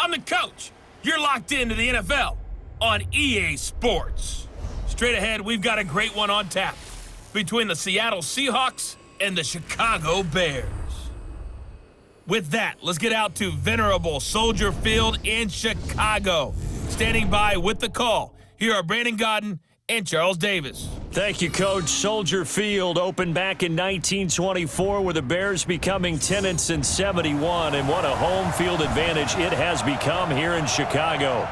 I'm the coach. You're locked into the NFL on EA Sports. Straight ahead, we've got a great one on tap between the Seattle Seahawks and the Chicago Bears. With that, let's get out to venerable Soldier Field in Chicago. Standing by with the call, here are Brandon Godden and Charles Davis. Thank you, Coach. Soldier Field opened back in 1924 with the Bears becoming tenants in 71, and what a home field advantage it has become here in Chicago.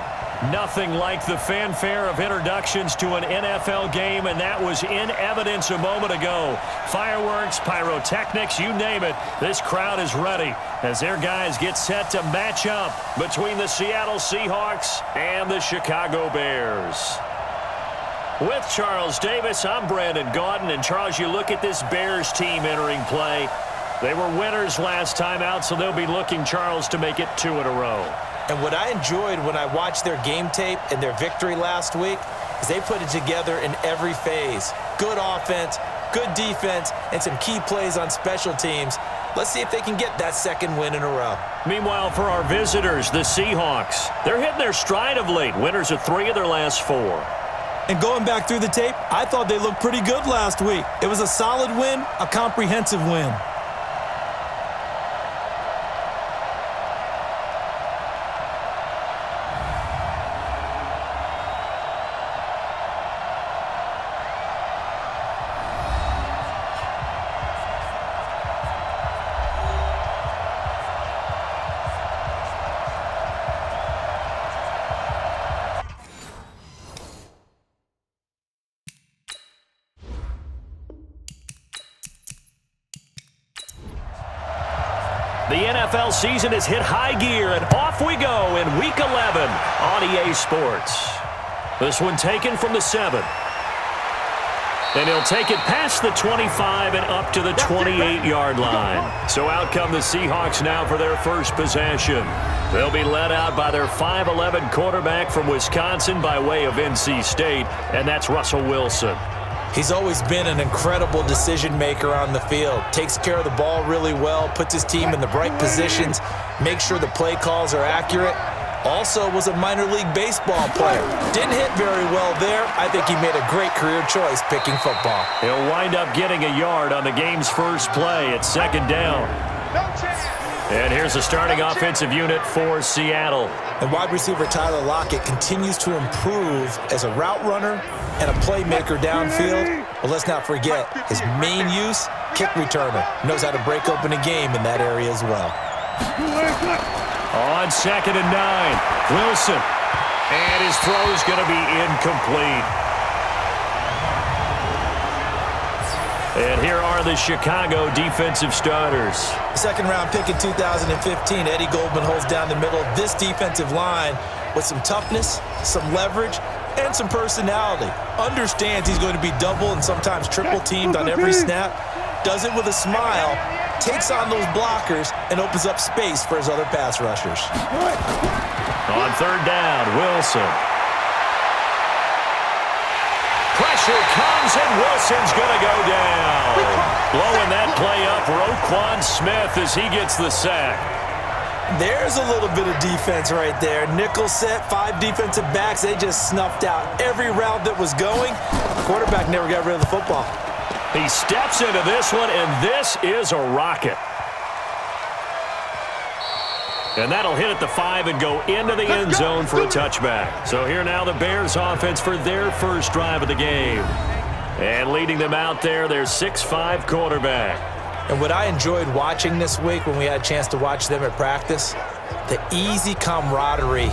Nothing like the fanfare of introductions to an NFL game, and that was in evidence a moment ago. Fireworks, pyrotechnics, you name it. This crowd is ready as their guys get set to match up between the Seattle Seahawks and the Chicago Bears. With Charles Davis, I'm Brandon Gaudin. And Charles, you look at this Bears team entering play. They were winners last time out, so they'll be looking, Charles, to make it 2 in a row. And what I enjoyed when I watched their game tape and their victory last week is they put it together in every phase. Good offense, good defense, and some key plays on special teams. Let's see if they can get that second win in a row. Meanwhile, for our visitors, the Seahawks, they're hitting their stride of late. Winners of 3 of their last 4. And going back through the tape, I thought they looked pretty good last week. It was a solid win, a comprehensive win. The NFL season has hit high gear, and off we go in Week 11 on EA Sports. This one taken from the 7. And he'll take it past the 25 and up to the 28-yard line. So out come the Seahawks now for their first possession. They'll be led out by their 5'11 quarterback from Wisconsin by way of NC State, and that's Russell Wilson. He's always been an incredible decision maker on the field. Takes care of the ball really well, puts his team in the right positions, makes sure the play calls are accurate. Also was a minor league baseball player. Didn't hit very well there. I think he made a great career choice picking football. He'll wind up getting a yard on the game's first play at 2nd down. And here's the starting offensive unit for Seattle. And wide receiver Tyler Lockett continues to improve as a route runner and a playmaker downfield. But let's not forget his main use, kick returner. Knows how to break open a game in that area as well. On 2nd and 9, Wilson. And his throw is going to be incomplete. And here are the Chicago defensive starters. Second-round pick in 2015, Eddie Goldman holds down the middle of this defensive line with some toughness, some leverage, and some personality. Understands he's going to be double and sometimes triple teamed on every snap. Does it with a smile, takes on those blockers, and opens up space for his other pass rushers. On 3rd down, Wilson. Pressure comes, and Wilson's going to go down. Blowing that play up, Roquan Smith as he gets the sack. There's a little bit of defense right there. Nickel set, 5 defensive backs. They just snuffed out every route that was going. Quarterback never got rid of the football. He steps into this one, and this is a rocket. And that'll hit at the 5 and go into the end zone for a touchback. So here now the Bears offense for their first drive of the game. And leading them out there, their 6'5 quarterback. And what I enjoyed watching this week when we had a chance to watch them at practice, the easy camaraderie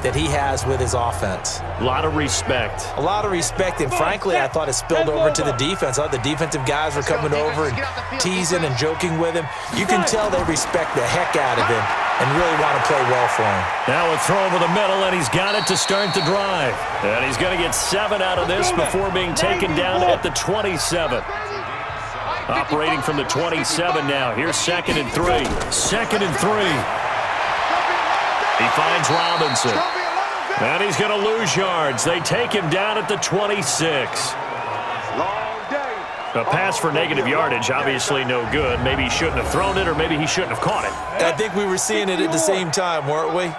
that he has with his offense. A lot of respect. A lot of respect, and frankly, I thought it spilled over to the defense. The defensive guys were coming over and teasing and joking with him. You can tell they respect the heck out of him and really want to play well for him. Now a throw over the middle, and he's got it to start the drive. And he's going to get 7 out of this before being taken down at the 27. Operating from the 27 now. Here's 2nd and 3. 2nd and 3. He finds Robinson. And he's going to lose yards. They take him down at the 26. A pass for negative yardage, obviously no good. Maybe he shouldn't have thrown it, or maybe he shouldn't have caught it. I think we were seeing it at the same time, weren't we?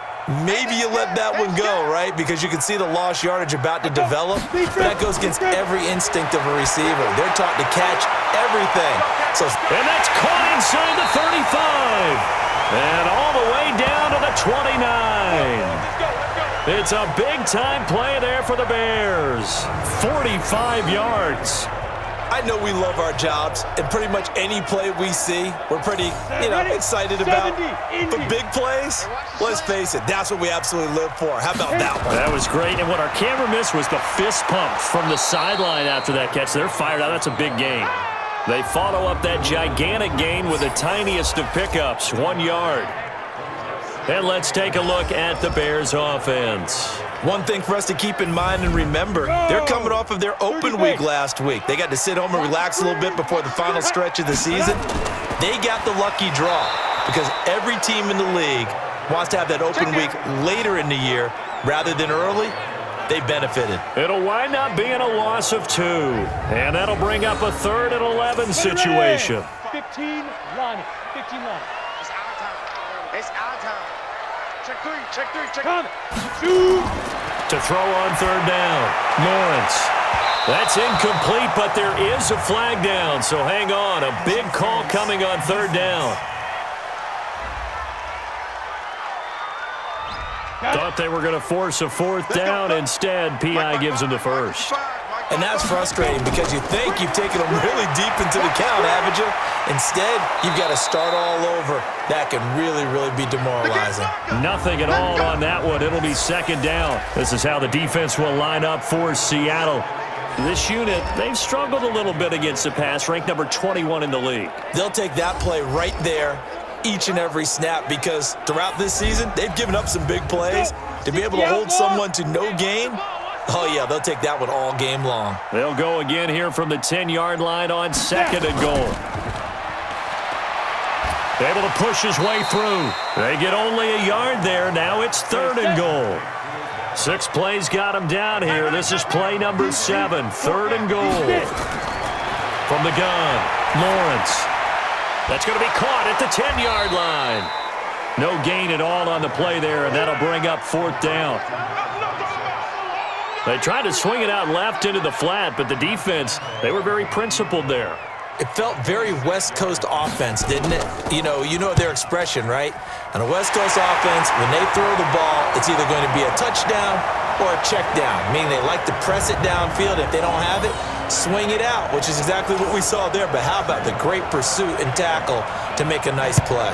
maybe you let that one go, right? Because you can see the lost yardage about to develop. But that goes against every instinct of a receiver. They're taught to catch everything. And that's caught inside the 35. And all the way down to the 29. It's a big-time play there for the Bears. 45 yards. I know we love our jobs, and pretty much any play we see, we're pretty, excited about. But big plays, let's face it, that's what we absolutely live for. How about that one? That was great, and what our camera missed was the fist pump from the sideline after that catch. They're fired out. That's a big gain. They follow up that gigantic gain with the tiniest of pickups, 1 yard. And let's take a look at the Bears offense. One thing for us to keep in mind and remember, they're coming off of their open week last week. They got to sit home and relax a little bit before the final stretch of the season. They got the lucky draw because every team in the league wants to have that open week later in the year rather than early. They benefited. It'll wind up being a loss of 2. And that'll bring up a 3rd and 11 situation. 15 line. 15 line. It's our time. It's our time. Check 3, check 3, check. Come. Shoot. To throw on 3rd down. Lawrence. That's incomplete, but there is a flag down, so hang on. A big call coming on 3rd down. Thought they were going to force a 4th down. Instead, P.I. gives them the first. And that's frustrating because you think you've taken them really deep into the count, haven't you? Instead, you've got to start all over. That can really, really be demoralizing. Nothing at all on that one. It'll be 2nd down. This is how the defense will line up for Seattle. This unit, they've struggled a little bit against the pass, ranked number 21 in the league. They'll take that play right there each and every snap because throughout this season, they've given up some big plays. To be able to hold someone to no gain, oh, yeah, they'll take that one all game long. They'll go again here from the 10-yard line on 2nd and goal. Able to push his way through. They get only a yard there. Now it's 3rd and goal. 6 plays got him down here. This is play number 7. 3rd and goal. From the gun, Lawrence. That's going to be caught at the 10-yard line. No gain at all on the play there, and that'll bring up 4th down. They tried to swing it out left into the flat, but the defense, they were very principled there. It felt very West Coast offense, didn't it? You know their expression, right? On a West Coast offense, when they throw the ball, it's either going to be a touchdown or a check down, meaning they like to press it downfield. If they don't have it, swing it out, which is exactly what we saw there. But how about the great pursuit and tackle to make a nice play?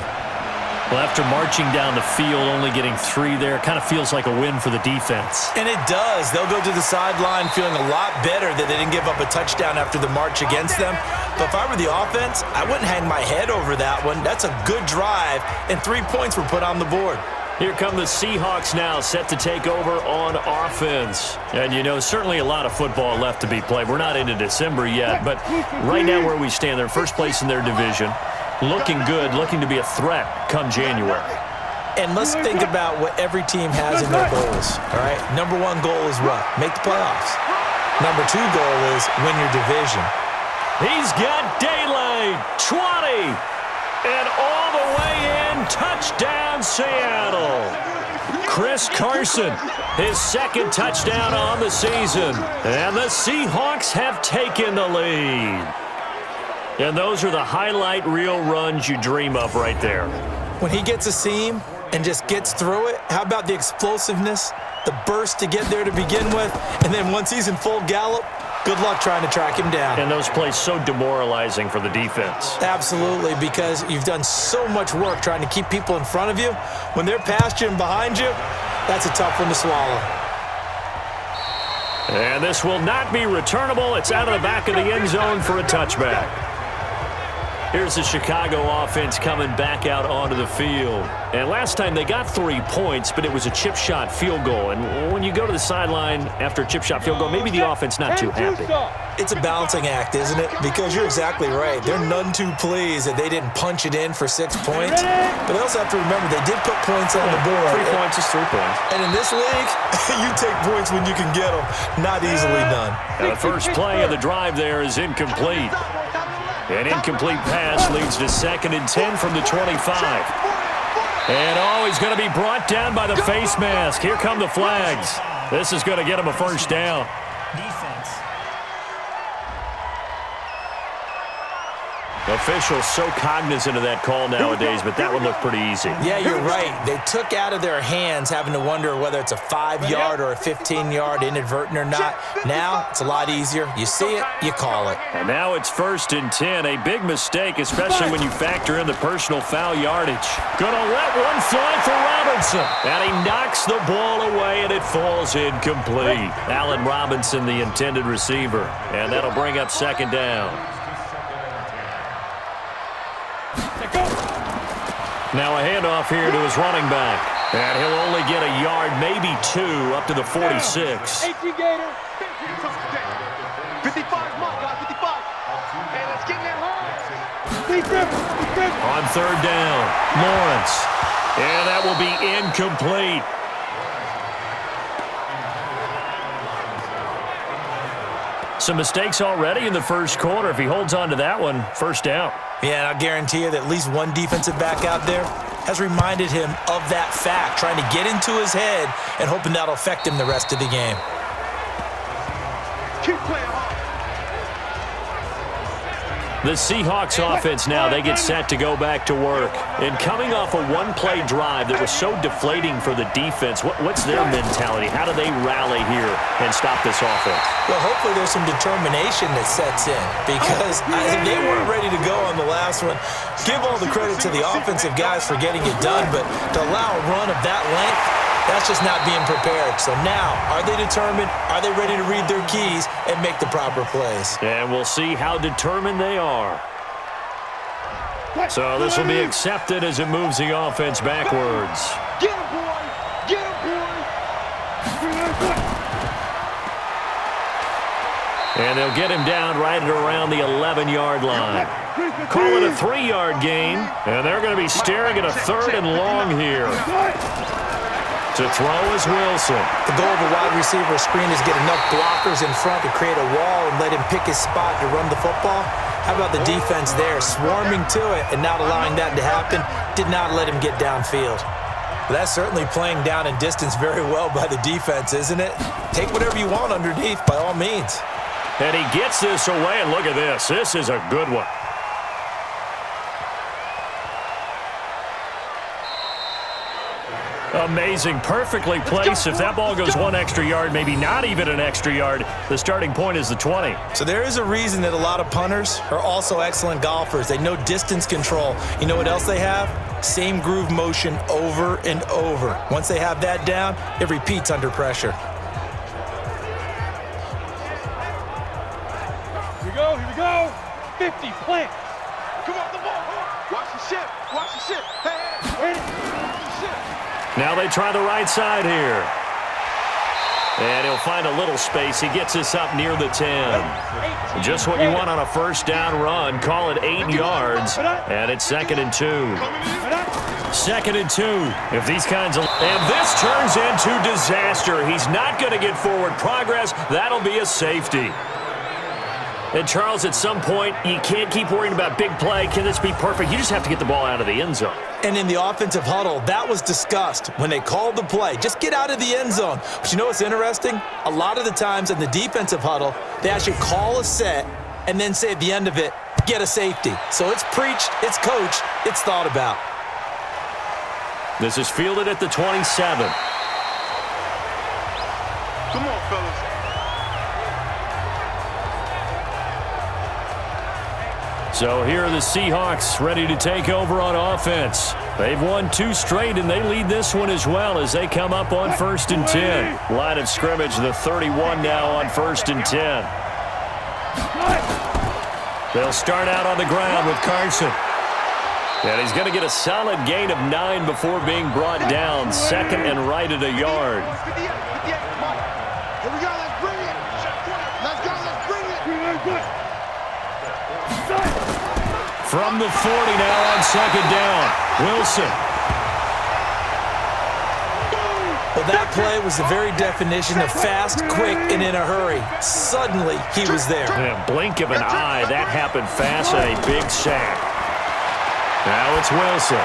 Well, after marching down the field, only getting 3 there, kind of feels like a win for the defense. And it does. They'll go to the sideline feeling a lot better that they didn't give up a touchdown after the march against them. But if I were the offense, I wouldn't hang my head over that one. That's a good drive, and 3 points were put on the board. Here come the Seahawks now, set to take over on offense. And, certainly a lot of football left to be played. We're not into December yet, but right now where we stand, they're first place in their division. Looking good, looking to be a threat come January. And let's think about what every team has in their goals, all right? Number 1 goal is what? Make the playoffs. Number 2 goal is win your division. He's got daylight, 20, and all the way in, touchdown Seattle. Chris Carson, his 2nd touchdown on the season, and the Seahawks have taken the lead. And those are the highlight reel runs you dream of right there. When he gets a seam and just gets through it, how about the explosiveness, the burst to get there to begin with, and then once he's in full gallop, good luck trying to track him down. And those plays so demoralizing for the defense. Absolutely, because you've done so much work trying to keep people in front of you. When they're past you and behind you, that's a tough one to swallow. And this will not be returnable. It's out of the back of the end zone for a touchback. Here's the Chicago offense coming back out onto the field. And last time they got 3 points, but it was a chip shot field goal. And when you go to the sideline after a chip shot field goal, maybe the offense not too happy. It's a balancing act, isn't it? Because you're exactly right. They're none too pleased that they didn't punch it in for 6 points. But they also have to remember they did put points on the board. 3 points is 3 points. And in this league, you take points when you can get them. Not easily done. Now the first play of the drive there is incomplete. An incomplete pass leads to 2nd and 10 from the 25. And he's going to be brought down by the face mask. Here come the flags. This is going to get him a first down. Defense. Officials so cognizant of that call nowadays, but that one looked pretty easy. Yeah, you're right. They took out of their hands having to wonder whether it's a 5-yard or a 15-yard inadvertent or not. Now it's a lot easier. You see it, you call it. And now it's 1st and 10. A big mistake, especially when you factor in the personal foul yardage. Gonna let one fly for Robinson. And he knocks the ball away, and it falls incomplete. Allen Robinson, the intended receiver. And that'll bring up 2nd down. Now a handoff here to his running back. And he'll only get a yard, maybe 2, up to the 46. 18 Gator. 55, Mike, guys, 55. Hey, let's get in that hard. Defense. On 3rd down, Lawrence. And that will be incomplete. Some mistakes already in the first quarter. If he holds on to that one, 1st down. Yeah, and I'll guarantee you that at least one defensive back out there has reminded him of that fact, trying to get into his head and hoping that'll affect him the rest of the game. Keep playing hard. The Seahawks offense now, they get set to go back to work. And coming off a one-play drive that was so deflating for the defense, what's their mentality? How do they rally here and stop this offense? Well, hopefully there's some determination that sets in because they weren't ready to go on the last one. Give all the credit to the offensive guys for getting it done, but to allow a run of that length, that's just not being prepared. So now, are they determined? Are they ready to read their keys and make the proper plays? And we'll see how determined they are. So this will be accepted as it moves the offense backwards. Get him, boy. Get him, boy. And they'll get him down right at around the 11-yard line. Call it a 3-yard gain, and they're going to be staring at a 3rd and long here. To throw is Wilson. The goal of a wide receiver screen is get enough blockers in front to create a wall and let him pick his spot to run the football. How about the defense there, swarming to it and not allowing that to happen? Did not let him get downfield. But that's certainly playing down in distance very well by the defense, isn't it? Take whatever you want underneath, by all means. And he gets this away, and look at this. This is a good one. Amazing. Perfectly placed. If that ball goes 1 extra yard, maybe not even an extra yard, the starting point is the 20. So there is a reason that a lot of punters are also excellent golfers. They know distance control. You know what else they have? Same groove motion over and over. Once they have that down, it repeats under pressure. Here we go. 50, plant. Come on, the ball. Watch the ship. Watch the ship. Hey. Watch the ship. Now they try the right side here. And he'll find a little space. He gets this up near the 10. Just what you want on a 1st down run. Call it 8 yards. And it's 2nd and 2. 2nd and 2. If these kinds of... And this turns into disaster. He's not going to get forward progress. That'll be a safety. And, Charles, at some point, you can't keep worrying about big play. Can this be perfect? You just have to get the ball out of the end zone. And in the offensive huddle, that was discussed when they called the play. Just get out of the end zone. But you know what's interesting? A lot of the times in the defensive huddle, they actually call a set and then say at the end of it, get a safety. So it's preached, it's coached, it's thought about. This is fielded at the 27. Come on, fellas. So here are the Seahawks ready to take over on offense. They've won 2 straight, and they lead this one as well as they come up on 1st and 10. Line of scrimmage, the 31 now on 1st and 10. They'll start out on the ground with Carson. And he's going to get a solid gain of 9 before being brought down. 2nd and right at a yard. 58, Mike. Here we go. Let's bring it. Let's go. Let's bring it. From the 40 now on 2nd down. Wilson. Well, that play was the very definition of fast, quick, and in a hurry. Suddenly, he was there. In a blink of an eye, that happened fast and a big sack. Now it's Wilson.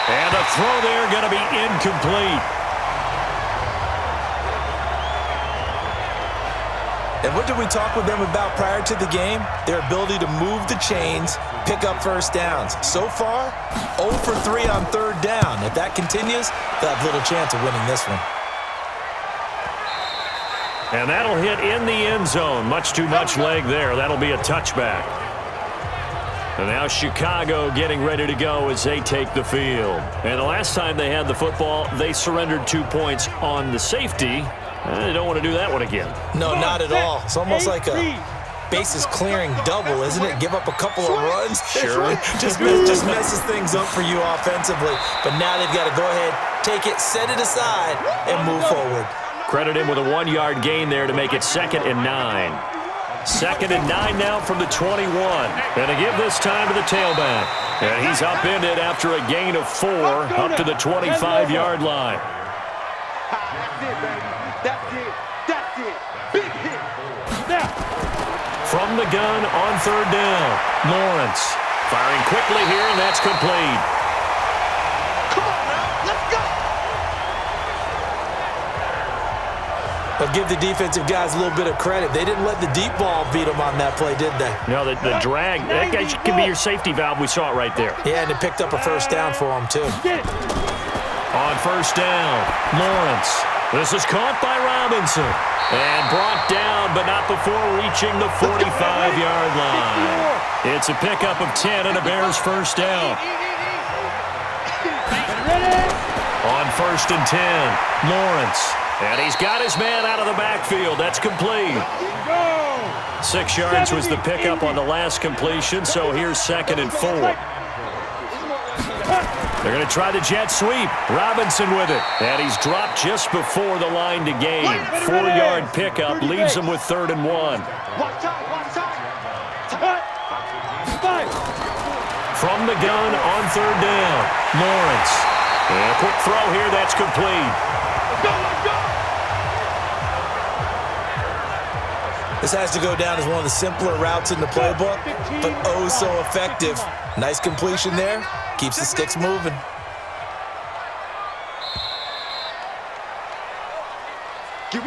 And the throw there going to be incomplete. And what did we talk with them about prior to the game? Their ability to move the chains, pick up first downs. So far, 0 for 3 on third down. If that continues, they'll have little chance of winning this one. And that'll hit in the end zone. Much too much leg there. That'll be a touchback. And now Chicago getting ready to go as they take the field. And the last time they had the football, they surrendered 2 points on the safety. They don't want to do that one again. No, not at all. It's almost like a bases clearing double, isn't it? Give up a couple of runs. Sure. just messes things up for you offensively. But now they've got to go ahead, take it, set it aside, and move forward. Credit him with a 1-yard gain there to make it 2nd and 9. 2nd and 9 now from the 21. And to give this time to the tailback. And he's upended after a gain of 4 up to the 25-yard line. That's it, baby. That's it. That's it. Big hit. Now. From the gun on third down. Lawrence firing quickly here, and that's complete. Come on now. Let's go. But give the defensive guys a little bit of credit. They didn't let the deep ball beat them on that play, did they? No, the drag, that guy can be your safety valve. We saw it right there. Yeah, and it picked up a first down for them, too. Get it. On first down, Lawrence. This is caught by Robinson. And brought down, but not before reaching the 45-yard line. It's a pickup of 10 and a Bears first down. On first and 10, Lawrence. And he's got his man out of the backfield. That's complete. 6 yards was the pickup on the last completion, so here's 2nd and 4. They're going to try the jet sweep. Robinson with it. And he's dropped just before the line to gain. 4-yard pickup leaves him with 3rd and 1. Watch out. Watch out. From the gun on third down, Lawrence. And a quick throw here. That's complete. This has to go down as one of the simpler routes in the playbook, but oh so effective. Nice completion there. Keeps the sticks moving.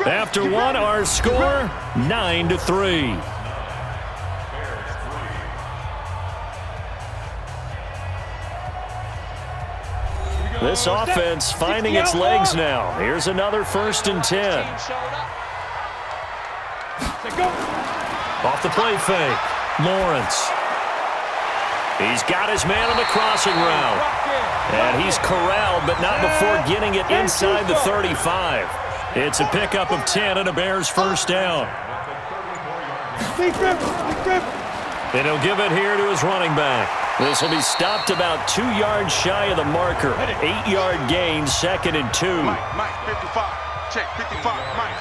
After one, our score, 9-3. This offense finding its legs now. Here's another 1st and 10. Off the play fake, Lawrence. He's got his man on the crossing route. And he's corralled, but not before getting it inside the 35. It's a pickup of 10 and a Bears first down. And he'll give it here to his running back. This will be stopped about 2 yards shy of the marker. 8-yard gain, 2nd and 2. Mike, 55. Check, 55. Mike.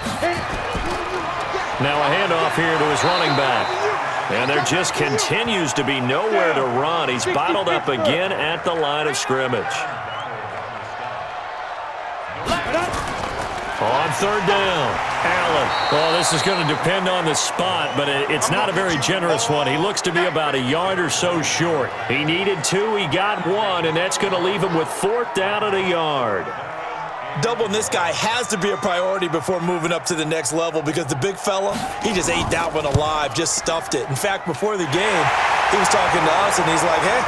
Now a handoff here to his running back. And there just continues to be nowhere to run. He's bottled up again at the line of scrimmage. On third down, Allen. Well, this is going to depend on the spot, but it's not a very generous one. He looks to be about a yard or so short. He needed 2, he got 1, and that's going to leave him with 4th down at a yard. Doubling this guy has to be a priority before moving up to the next level because the big fella, he just ate that one alive, just stuffed it. In fact, before the game, he was talking to us, and he's like, hey,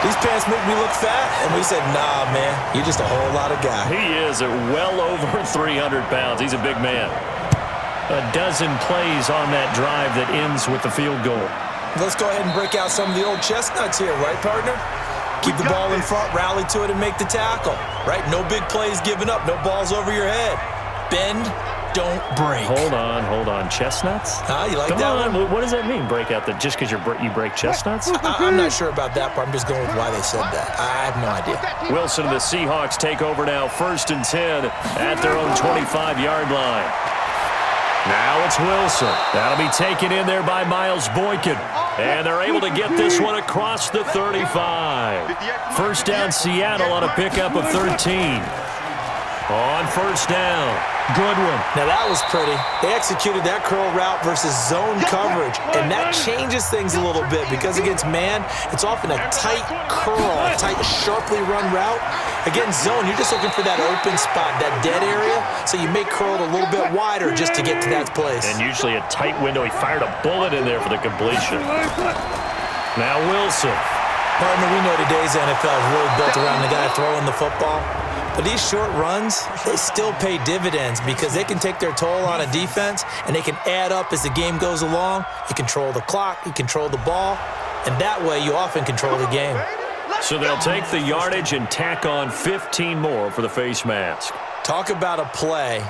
these pants make me look fat. And we said, nah, man, you're just a whole lot of guy. He is at well over 300 pounds. He's a big man. A dozen plays on that drive that ends with the field goal. Let's go ahead and break out some of the old chestnuts here, right, partner? Keep the ball in front, rally to it, and make the tackle, right? No big plays given up, no balls over your head. Bend, don't break. Hold on. Chestnuts? You like Come that on. one? What does that mean, break out? Just because you break chestnuts? I'm not sure about that, but I'm just going with why they said that. I have no idea. Wilson and the Seahawks take over now, 1st and 10 at their own 25-yard line. Now it's Wilson. That'll be taken in there by Miles Boykin. And they're able to get this one across the 35. First down Seattle on a pickup of 13. On first down. Good one. Now that was pretty. They executed that curl route versus zone coverage, and that changes things a little bit because against man, it's often a tight curl, a tight, sharply run route. Against zone, you're just looking for that open spot, that dead area, so you make curl a little bit wider just to get to that place. And usually a tight window. He fired a bullet in there for the completion. Now Wilson. Partner, we know today's NFL is really built around the guy throwing the football. But these short runs, they still pay dividends because they can take their toll on a defense and they can add up as the game goes along. You control the clock, you control the ball, and that way you often control the game. So they'll take the yardage and tack on 15 more for the face mask. Talk about a play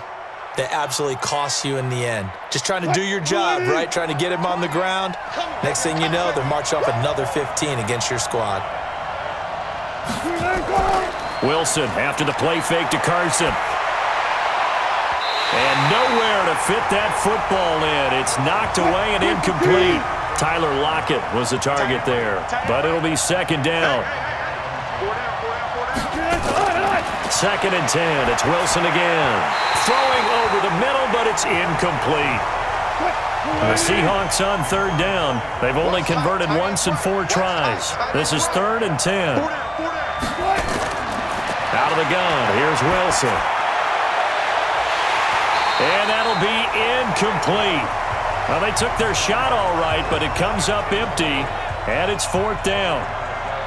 that absolutely costs you in the end. Just trying to do your job, right? Trying to get him on the ground. Next thing you know, they're marching off another 15 against your squad. Wilson after the play fake to Carson. And nowhere to fit that football in. It's knocked away and incomplete. Tyler Lockett was the target there, but it'll be second down. Second and 10. It's Wilson again. Throwing over the middle, but it's incomplete. The Seahawks on third down. They've only converted once in 4 tries. This is 3rd and 10. Out of the gun, here's Wilson. And that'll be incomplete. Well, they took their shot all right, but it comes up empty, and it's 4th down.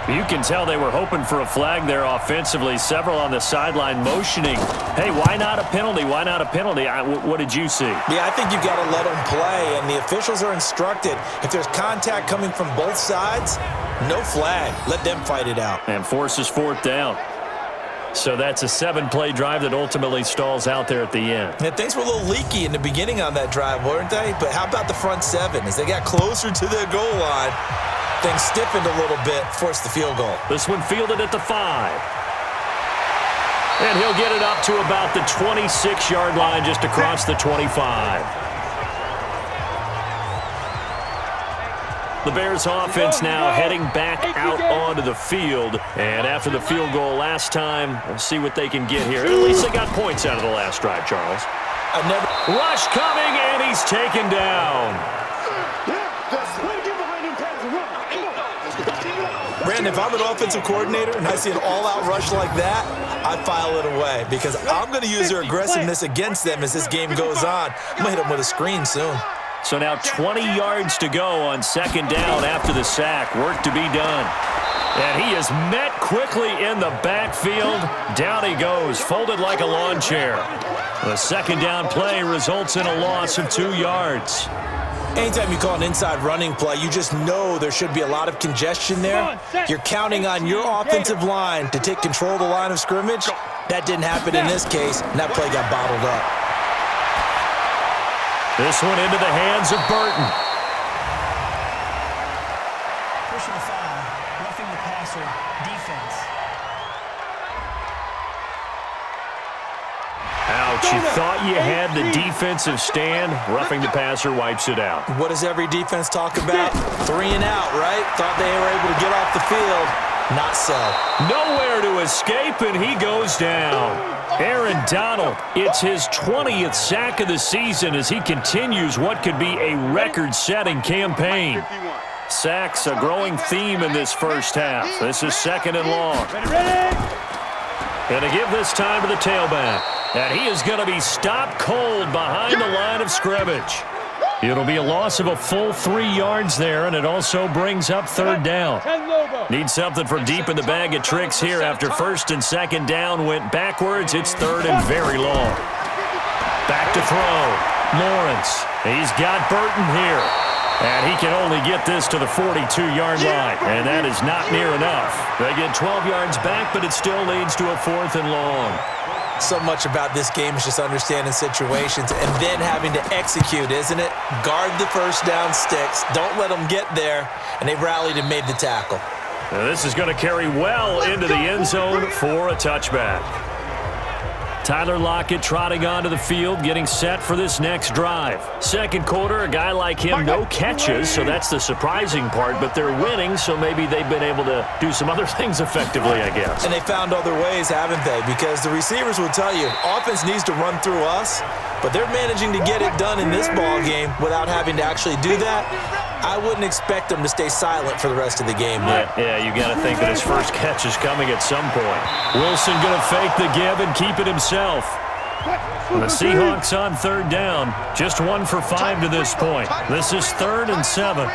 You can tell they were hoping for a flag there offensively. Several on the sideline motioning, hey, why not a penalty? Why not a penalty? What did you see? Yeah, I think you've got to let them play, and the officials are instructed. If there's contact coming from both sides, no flag. Let them fight it out. And forces 4th down. So that's a 7-play drive that ultimately stalls out there at the end. And things were a little leaky in the beginning on that drive, weren't they? But how about the front 7? As they got closer to their goal line, things stiffened a little bit, forced the field goal. This one fielded at the 5. And he'll get it up to about the 26-yard line, just across the 25. The Bears offense now heading back out onto the field. And after the field goal last time, we'll see what they can get here. At least they got points out of the last drive, Charles. Rush coming, and he's taken down. Brandon, if I'm an offensive coordinator and I see an all-out rush like that, I file it away because I'm going to use their aggressiveness against them as this game goes on. I'm going to hit them with a screen soon. So now 20 yards to go on second down after the sack. Work to be done. And he is met quickly in the backfield. Down he goes, folded like a lawn chair. The second down play results in a loss of 2 yards. Anytime you call an inside running play, you just know there should be a lot of congestion there. You're counting on your offensive line to take control of the line of scrimmage. That didn't happen in this case, and that play got bottled up. This one into the hands of Burton. Personal foul, roughing the passer, defense. Ouch, you thought you had the defensive stand. Roughing the passer wipes it out. What does every defense talk about? 3 and out, right? Thought they were able to get off the field. Not so. Nowhere to escape, and he goes down. Aaron Donald, it's his 20th sack of the season as he continues what could be a record-setting campaign. Sacks a growing theme in this first half. This is 2nd and long. Going to give this time to the tailback. And he is going to be stopped cold behind the line of scrimmage. It'll be a loss of a full 3 yards there, and it also brings up 3rd down. Need something from deep in the bag of tricks here after 1st and 2nd down went backwards. It's 3rd and very long. Back to throw. Lawrence. He's got Burton here. And he can only get this to the 42-yard line, and that is not near enough. They get 12 yards back, but it still leads to a 4th and long. So much about this game is just understanding situations and then having to execute, isn't it? Guard the first down sticks. Don't let them get there. And they rallied and made the tackle. Now this is going to carry well into the end zone for a touchback. Tyler Lockett trotting onto the field, getting set for this next drive. Second quarter, a guy like him, no catches, so that's the surprising part, but they're winning, so maybe they've been able to do some other things effectively, I guess. And they found other ways, haven't they? Because the receivers will tell you, offense needs to run through us, but they're managing to get it done in this ball game without having to actually do that. I wouldn't expect them to stay silent for the rest of the game. Yeah, you got to think that his first catch is coming at some point. Wilson going to fake the give and keep it himself. The Seahawks on third down, just 1 for 5 to this point. This is 3rd and 7.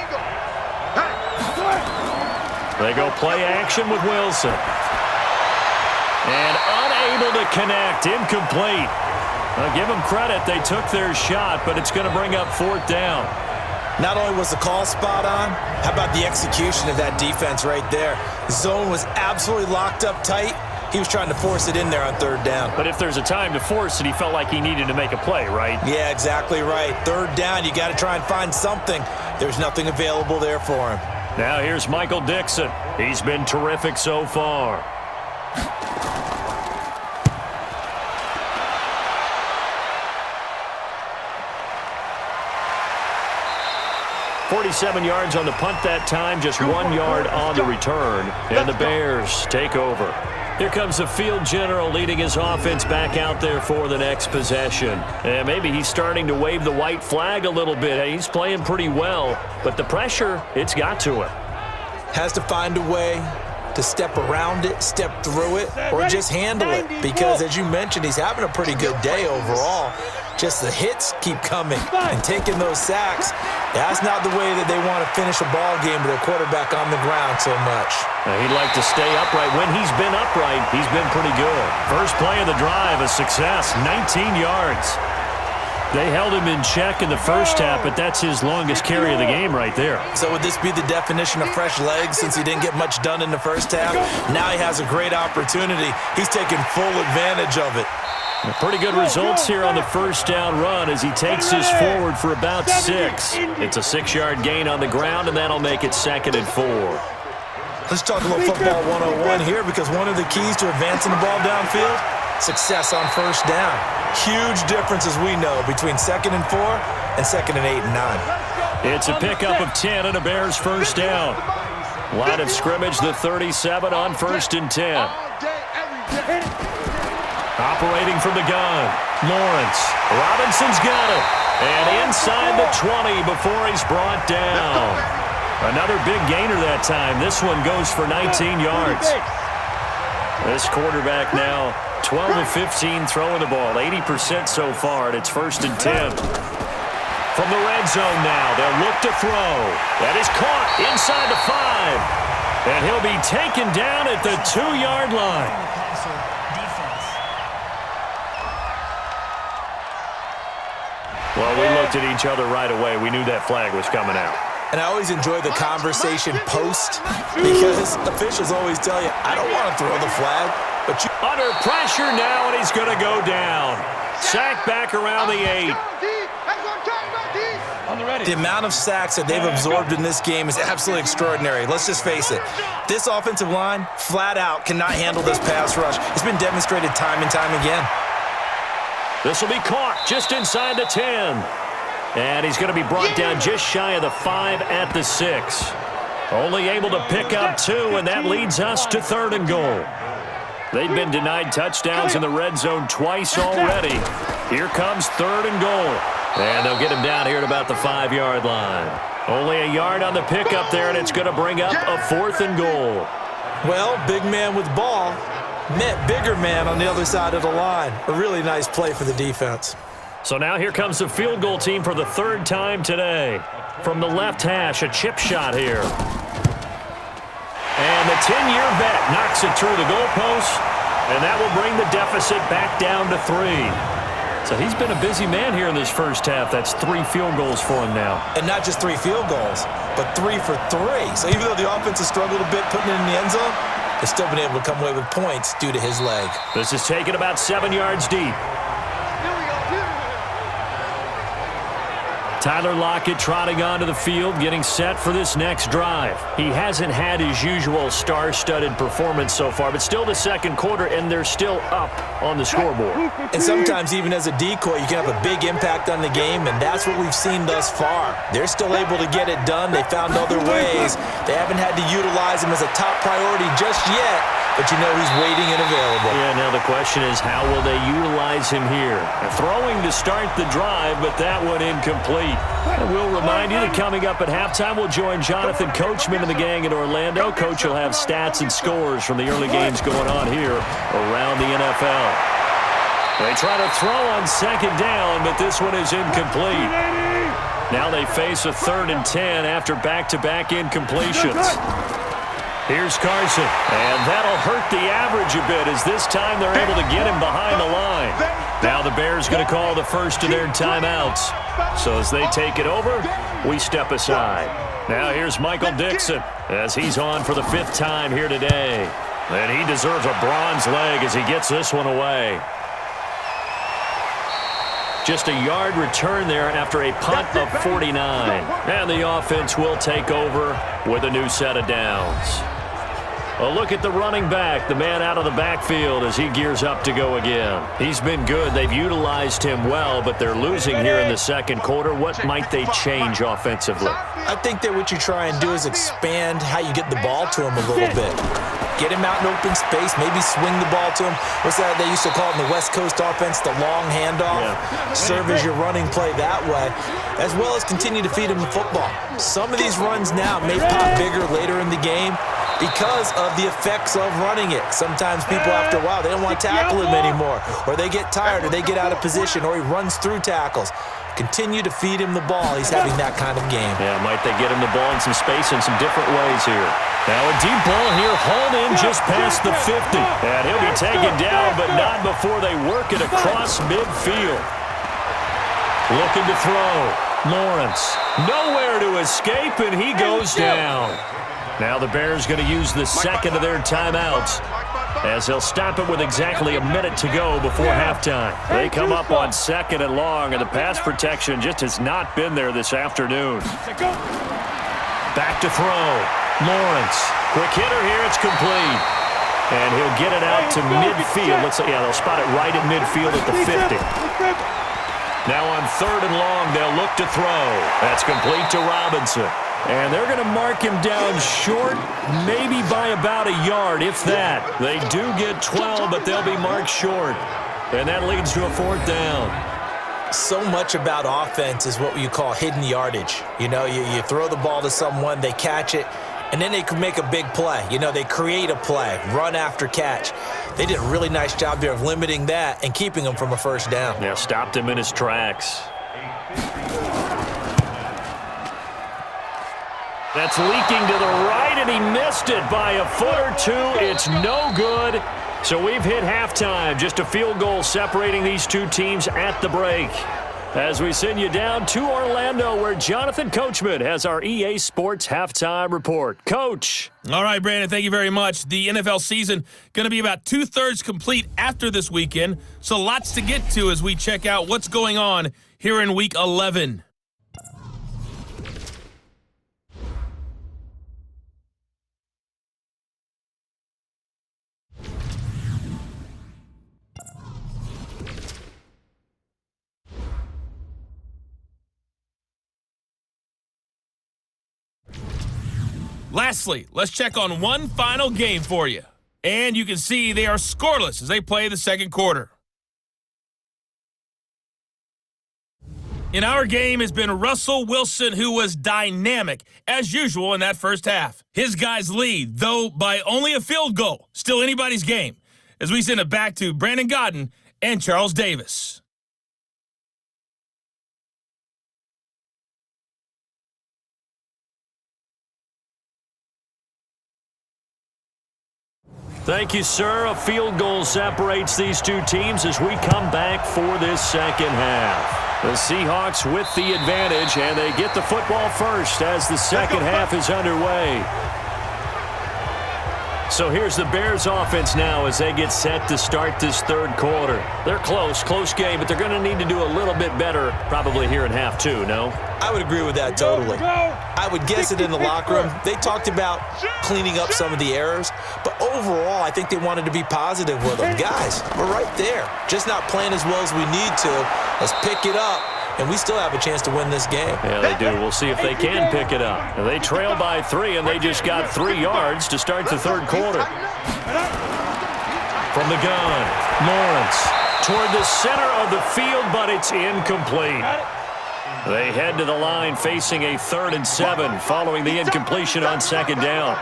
They go play action with Wilson. And unable to connect, incomplete. I'll give them credit, they took their shot, but it's going to bring up 4th down. Not only was the call spot on, how about the execution of that defense right there? Zone was absolutely locked up tight. He was trying to force it in there on 3rd down. But if there's a time to force it, he felt like he needed to make a play, right? Yeah, exactly right. 3rd down, you got to try and find something. There's nothing available there for him. Now here's Michael Dixon. He's been terrific so far. 47 yards on the punt that time, just 1 yard on the return. And the Bears take over. Here comes the field general leading his offense back out there for the next possession. And maybe he's starting to wave the white flag a little bit. He's playing pretty well, but the pressure, it's got to him. Has to find a way to step around it, step through it, or just handle it. Because, as you mentioned, he's having a pretty good day overall. Just the hits keep coming and taking those sacks. That's not the way that they want to finish a ball game with their quarterback on the ground so much. He'd like to stay upright. When he's been upright, he's been pretty good. First play of the drive, a success, 19 yards. They held him in check in the first half, but that's his longest carry of the game right there. So would this be the definition of fresh legs since he didn't get much done in the first half? Now he has a great opportunity. He's taking full advantage of it. Pretty good results here on the first down run as he takes this forward for about 6. It's a 6-yard gain on the ground, and that'll make it 2nd and 4. Let's talk a little football 101 here, because one of the keys to advancing the ball downfield, success on first down. Huge difference, as we know, between 2nd and 4 and 2nd and 8 and 9. It's a pickup of 10 and a Bears first down. Line of scrimmage, the 37 on 1st and 10. Operating from the gun, Lawrence. Robinson's got it. And inside the 20 before he's brought down. Another big gainer that time. This one goes for 19 yards. This quarterback now 12 of 15 throwing the ball, 80% so far, and it's 1st and 10. From the red zone now, they'll look to throw. That is caught inside the 5. And he'll be taken down at the 2-yard line. Well, we looked at each other right away. We knew that flag was coming out. And I always enjoy the conversation post, because officials always tell you, I don't want to throw the flag, but you... Under pressure now, and he's going to go down. Sacked back around the 8. The amount of sacks that they've absorbed in this game is absolutely extraordinary. Let's just face it. This offensive line, flat out, cannot handle this pass rush. It's been demonstrated time and time again. This will be caught just inside the 10. And he's going to be brought down just shy of the 5 at the 6. Only able to pick up 2, and that leads us to 3rd and goal. They've been denied touchdowns in the red zone twice already. Here comes 3rd and goal. And they'll get him down here at about the 5-yard line. Only a yard on the pickup there, and it's going to bring up a 4th and goal. Well, big man with ball met bigger man on the other side of the line. A really nice play for the defense. So now here comes the field goal team for the 3rd time today. From the left hash, a chip shot here. And the 10-year vet knocks it through the goalpost, and that will bring the deficit back down to 3. So he's been a busy man here in this first half. That's 3 field goals for him now. And not just 3 field goals, but 3 for 3. So even though the offense has struggled a bit putting it in the end zone, they've still been able to come away with points due to his leg. This is taken about 7 yards deep. Tyler Lockett trotting onto the field, getting set for this next drive. He hasn't had his usual star-studded performance so far, but still the second quarter, and they're still up on the scoreboard. And sometimes even as a decoy, you can have a big impact on the game, and that's what we've seen thus far. They're still able to get it done. They found other ways. They haven't had to utilize him as a top priority just yet, but you know he's waiting and available. Yeah, now the question is, how will they utilize him here? Throwing to start the drive, but that one incomplete. And we'll remind you that coming up at halftime, we'll join Jonathan Coachman and the gang in Orlando. Coach will have stats and scores from the early games going on here around the NFL. They try to throw on second down, but this one is incomplete. Now they face a 3rd and 10 after back-to-back incompletions. Here's Carson, and that'll hurt the average a bit as this time they're able to get him behind the line. Now the Bears going to call the first of their timeouts. So as they take it over, we step aside. Now here's Michael Dixon as he's on for the 5th time here today. And he deserves a bronze leg as he gets this one away. Just a yard return there after a punt of 49. And the offense will take over with a new set of downs. A look at the running back, the man out of the backfield as he gears up to go again. He's been good. They've utilized him well, but they're losing here in the second quarter. What might they change offensively? I think that what you try and do is expand how you get the ball to him a little bit. Get him out in open space, maybe swing the ball to him. What's that they used to call it in the West Coast offense, the long handoff? Yeah. Serve as your running play that way, as well as continue to feed him the football. Some of these runs now may pop bigger later in the game because of the effects of running it. Sometimes people, after a while, they don't want to tackle him anymore, or they get tired, or they get out of position, or he runs through tackles. Continue to feed him the ball. He's having that kind of game. Yeah, might they get him the ball in some space in some different ways here. Now a deep ball here, hauled in just past the 50. And he'll be taken down, but not before they work it across midfield. Looking to throw. Lawrence, nowhere to escape, and he goes down. Now the Bears going to use the second of their timeouts as they'll stop it with exactly a minute to go before halftime. They come up on 2nd and long, and the pass protection just has not been there this afternoon. Back to throw. Lawrence, quick hitter here, it's complete. And he'll get it out to midfield. They'll spot it right at midfield at the 50. Now on 3rd and long, they'll look to throw. That's complete to Robinson. And they're going to mark him down short, maybe by about a yard, if that. They do get 12, but they'll be marked short. And that leads to a 4th down. So much about offense is what you call hidden yardage. You know, you throw the ball to someone, they catch it, and then they can make a big play. You know, they create a play, run after catch. They did a really nice job there of limiting that and keeping him from a 1st down. Yeah, stopped him in his tracks. That's leaking to the right, and he missed it by a foot or two. It's no good. So we've hit halftime. Just a field goal separating these two teams at the break. As we send you down to Orlando, where Jonathan Coachman has our EA Sports halftime report. Coach. All right, Brandon, thank you very much. The NFL season going to be about 2/3 complete after this weekend, so lots to get to as we check out what's going on here in Week 11. Lastly, let's check on one final game for you. And you can see they are scoreless as they play the second quarter. In our game has been Russell Wilson, who was dynamic, as usual, in that first half. His guys lead, though by only a field goal. Still anybody's game, as we send it back to Brandon Godden and Charles Davis. Thank you, sir. A field goal separates these two teams as we come back for this second half. The Seahawks with the advantage, and they get the football first as the second half is underway. So here's the Bears offense now as they get set to start this third quarter. They're close game, but they're going to need to do a little bit better probably here in half two, no? I would agree with that totally. I would guess it in the locker room. They talked about cleaning up some of the errors, but overall, I think they wanted to be positive with them. Guys, we're right there. Just not playing as well as we need to. Let's pick it up, and we still have a chance to win this game. Yeah, they do. We'll see if they can pick it up. Now, they trail by 3, and they just got 3 yards to start the third quarter. From the gun, Lawrence toward the center of the field, but it's incomplete. They head to the line facing a 3rd and 7 following the incompletion on 2nd down.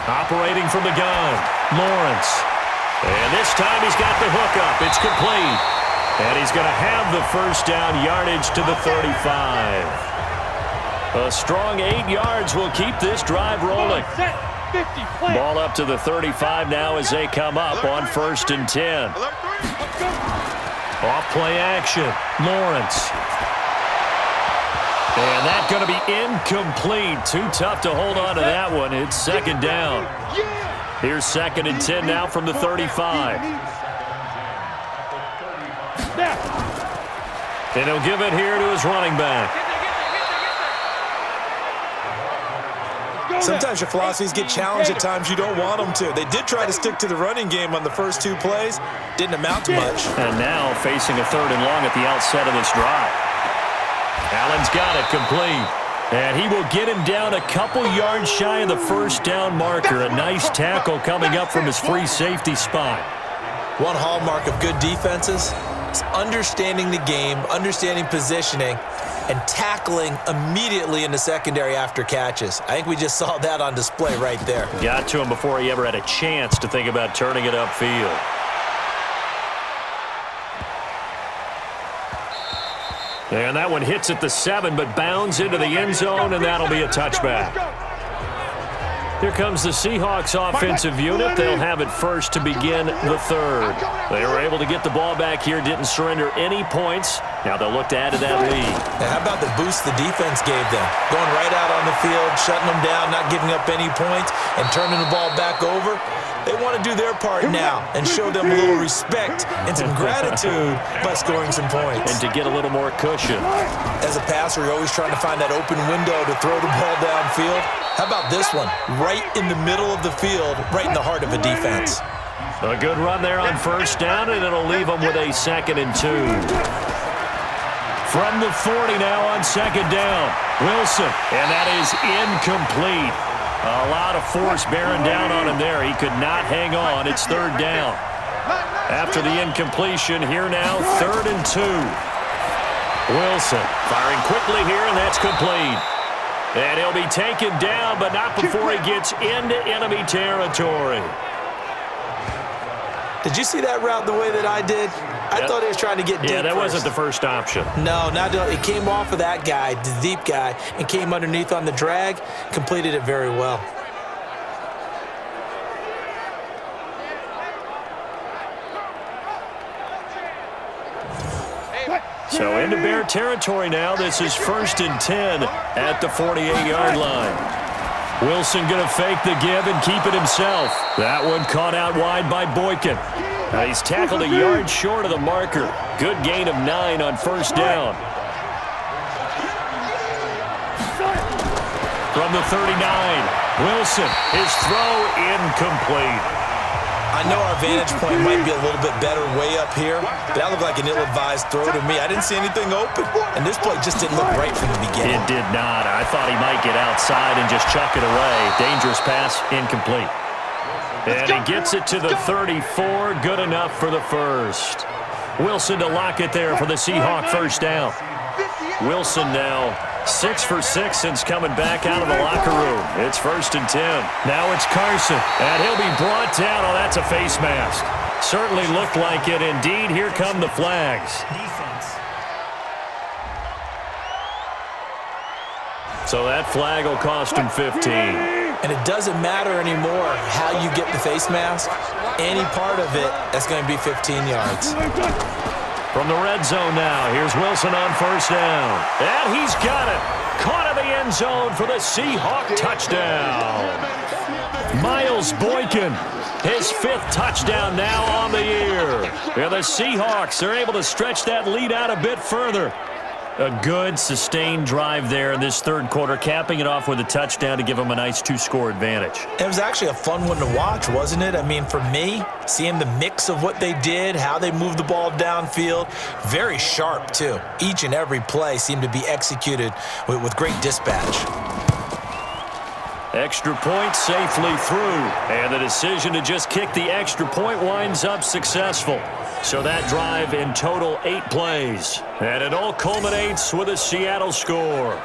Operating from the gun, Lawrence. And this time he's got the hook up. It's complete. And he's going to have the first down yardage to the 35. A strong 8 yards will keep this drive rolling. Ball up to the 35 now as they come up on 1st and 10. Off play action, Lawrence. And that's going to be incomplete. Too tough to hold on to that one. It's 2nd down. Here's 2nd and 10 now from the 35. And he'll give it here to his running back. Sometimes your philosophies get challenged at times you don't want them to. They did try to stick to the running game on the first 2 plays. Didn't amount to much. And now facing a 3rd and long at the outset of this drive. Allen's got it complete. And he will get him down a couple yards shy of the first down marker. A nice tackle coming up from his free safety spot. One hallmark of good defenses is understanding the game, understanding positioning, and tackling immediately in the secondary after catches. I think we just saw that on display right there. Got to him before he ever had a chance to think about turning it upfield. And that one hits at the 7, but bounds into the end zone, and that'll be a touchback. Here comes the Seahawks offensive unit. They'll have it first to begin the 3rd. They were able to get the ball back here, didn't surrender any points. Now they'll look to add to that lead. And how about the boost the defense gave them? Going right out on the field, shutting them down, not giving up any points, and turning the ball back over. They want to do their part now and show them a little respect and some gratitude by scoring some points. And to get a little more cushion. As a passer, you're always trying to find that open window to throw the ball downfield. How about this one? Right in the middle of the field, right in the heart of a defense. A good run there on 1st down, and it'll leave them with a 2nd and 2. From the 40 now on 2nd down, Wilson, and that is incomplete. A lot of force bearing down on him there. He could not hang on. It's 3rd down. After the incompletion, here now, 3rd and 2. Wilson firing quickly here, and that's complete. And he'll be taken down, but not before he gets into enemy territory. Did you see that route the way that I did? I thought he was trying to get deep. Yeah, that first. wasn't the first option. No, it came off of that guy, the deep guy, and came underneath on the drag, completed it very well. So into Bear territory now. This is 1st and 10 at the 48-yard line. Wilson going to fake the give and keep it himself. That one caught out wide by Boykin. Now he's tackled a yard short of the marker. Good gain of 9 on 1st down. From the 39, Wilson, his throw incomplete. I know our vantage point might be a little bit better way up here, but that looked like an ill-advised throw to me. I didn't see anything open, and this play just didn't look right from the beginning. It did not. I thought he might get outside and just chuck it away. Dangerous pass, incomplete. And he gets it to the 34, good enough for the first. Wilson to lock it there for the Seahawk 1st down. Wilson now 6 for 6 since coming back out of the locker room. It's 1st and 10. Now it's Carson, and he'll be brought down. Oh, that's a face mask. Certainly looked like it. Indeed, here come the flags. Defense. So that flag will cost him 15. And it doesn't matter anymore how you get the face mask. Any part of it, that's going to be 15 yards. From the red zone now, here's Wilson on 1st down. And he's got it. Caught in the end zone for the Seahawk touchdown. Miles Boykin, his 5th touchdown now on the year. And the Seahawks are able to stretch that lead out a bit further. A good, sustained drive there in this third quarter, capping it off with a touchdown to give them a nice 2-score advantage. It was actually a fun one to watch, wasn't it? I mean, for me, seeing the mix of what they did, how they moved the ball downfield, very sharp, too. Each and every play seemed to be executed with great dispatch. Extra point safely through, and the decision to just kick the extra point winds up successful. So that drive in total 8 plays, and it all culminates with a Seattle score.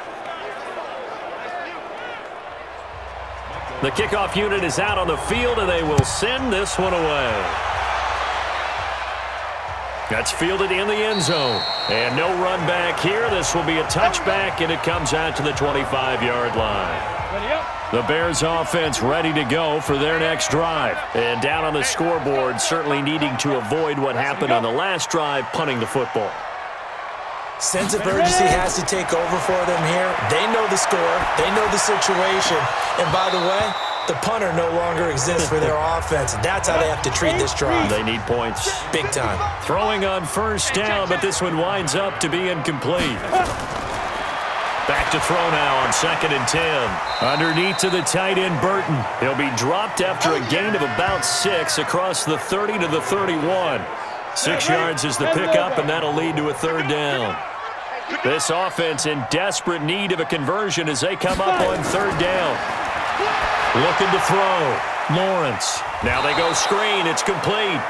The kickoff unit is out on the field, and they will send this one away. That's fielded in the end zone, and no run back here. This will be a touchback, and it comes out to the 25-yard line. Ready up. The Bears offense ready to go for their next drive. And down on the scoreboard, certainly needing to avoid what happened on the last drive, punting the football. Sense of urgency has to take over for them here. They know the score. They know the situation. And by the way, the punter no longer exists for their offense. That's how they have to treat this drive. They need points. Big time. Throwing on first down, but this one winds up to be incomplete. Back to throw now on 2nd and 10. Underneath to the tight end, Burton. He'll be dropped after a gain of about 6 across the 30 to the 31. 6 yards is the pickup, and that'll lead to a 3rd down. This offense in desperate need of a conversion as they come up on 3rd down. Looking to throw. Lawrence. Now they go screen. It's complete.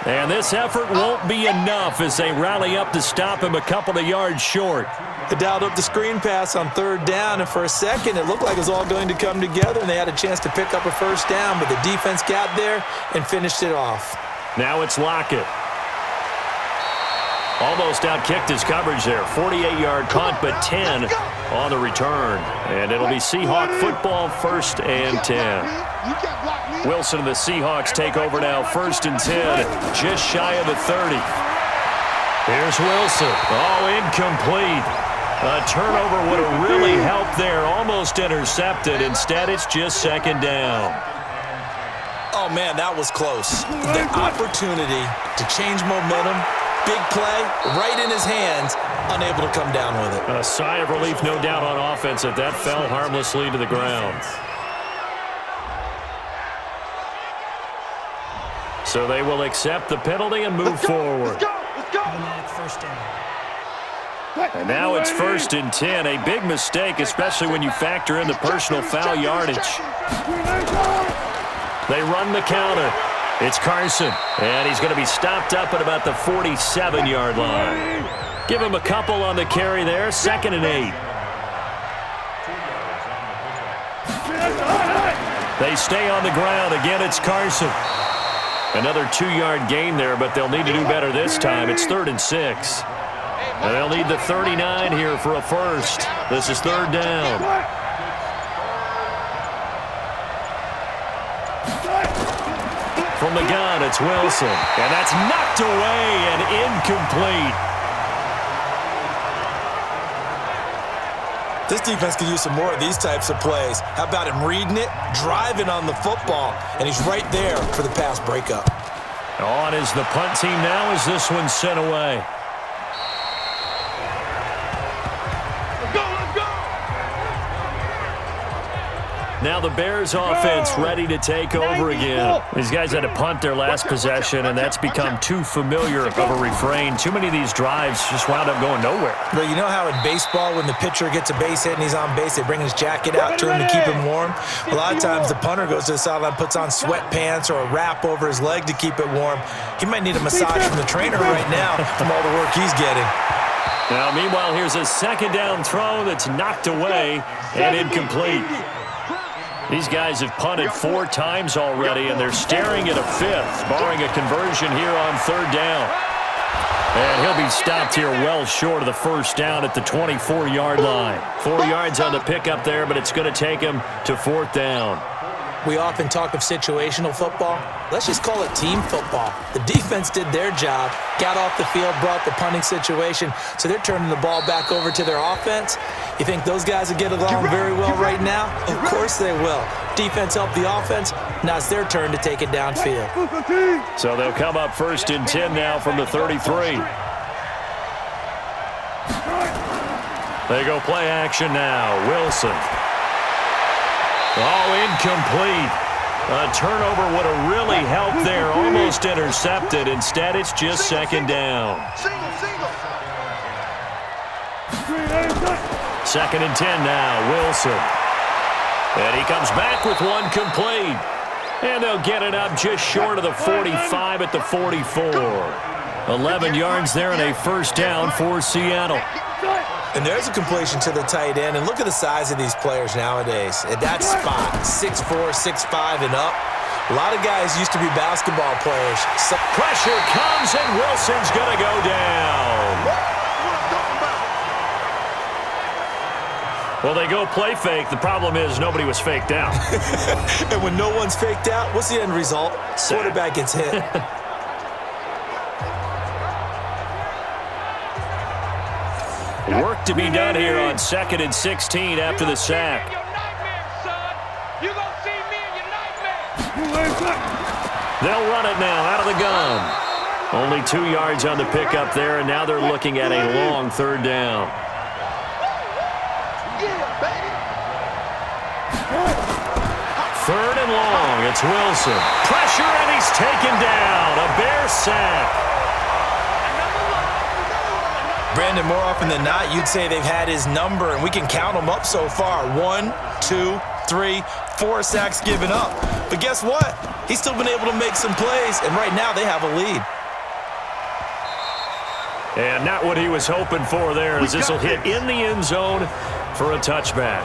And this effort won't be enough as they rally up to stop him a couple of yards short. They dialed up the screen pass on 3rd down, and for a second it looked like it was all going to come together, and they had a chance to pick up a 1st down, but the defense got there and finished it off. Now it's Lockett. Almost outkicked his coverage there. 48-yard punt, but 10 on the return. And it'll be Seahawk football, 1st and 10. Wilson and the Seahawks take over now, 1st and 10, just shy of the 30. Here's Wilson. Oh, incomplete. A turnover would have really helped there. Almost intercepted. Instead, it's just 2nd down. Oh, man, that was close. The opportunity to change momentum, big play, right in his hands, unable to come down with it. A sigh of relief, no doubt, on offense that fell harmlessly to the ground. So they will accept the penalty and move forward. Automatic 1st down. And now it's 1st and 10. A big mistake, especially when you factor in the personal foul yardage. They run the counter. It's Carson, and he's going to be stopped up at about the 47-yard line. Give him a couple on the carry there, 2nd and 8. They stay on the ground. Again, it's Carson. Another 2-yard gain there, but they'll need to do better this time. It's 3rd and 6. And they'll need the 39 here for a 1st. This is 3rd down. From the gun, it's Wilson. And that's knocked away and incomplete. This defense could use some more of these types of plays. How about him reading it, driving on the football, and he's right there for the pass breakup. On is the punt team now as this one's sent away. Now the Bears offense ready to take over again. These guys had to punt their last possession, and that's become too familiar of a refrain. Too many of these drives just wound up going nowhere. But you know how in baseball, when the pitcher gets a base hit and he's on base, they bring his jacket out to him to keep him warm? A lot of times the punter goes to the sideline, puts on sweatpants or a wrap over his leg to keep it warm. He might need a massage from the trainer right now from all the work he's getting. Now, meanwhile, here's a 2nd down throw that's knocked away and incomplete. These guys have punted 4 times already, and they're staring at a 5th, barring a conversion here on 3rd down. And he'll be stopped here well short of the 1st down at the 24-yard line. 4 yards on the pickup there, but it's going to take him to 4th down. We often talk of situational football. Let's just call it team football. The defense did their job, got off the field, brought the punting situation, so they're turning the ball back over to their offense. You think those guys will get along very well right now? Of course they will. Defense helped the offense. Now it's their turn to take it downfield. So they'll come up 1st and 10 now from the 33. They go play action now. Wilson. Oh, incomplete. A turnover would have really helped there. Almost intercepted. Instead, it's just second down. Second and 10 now. Wilson. And he comes back with one complete. And they'll get it up just short of the 45 at the 44. 11 yards there and a first down for Seattle. And there's a completion to the tight end. And look at the size of these players nowadays. At that spot, 6'4", 6'5", and up. A lot of guys used to be basketball players. So pressure comes, and Wilson's going to go down. Well, they go play fake. The problem is nobody was faked out. And when no one's faked out, what's the end result? Quarterback gets hit. Work to be done here on 2nd and 16 after the sack. They'll run it now out of the gun. Only 2 yards on the pickup there, and now they're looking at a long third down. Third and long. It's Wilson. Pressure, and he's taken down. A Bear sack. Brandon, more often than not, you'd say they've had his number, and we can count them up so far. 1, 2, 3, 4 sacks given up. But guess what? He's still been able to make some plays, and right now they have a lead. And not what he was hoping for there, as this will hit in the end zone for a touchback.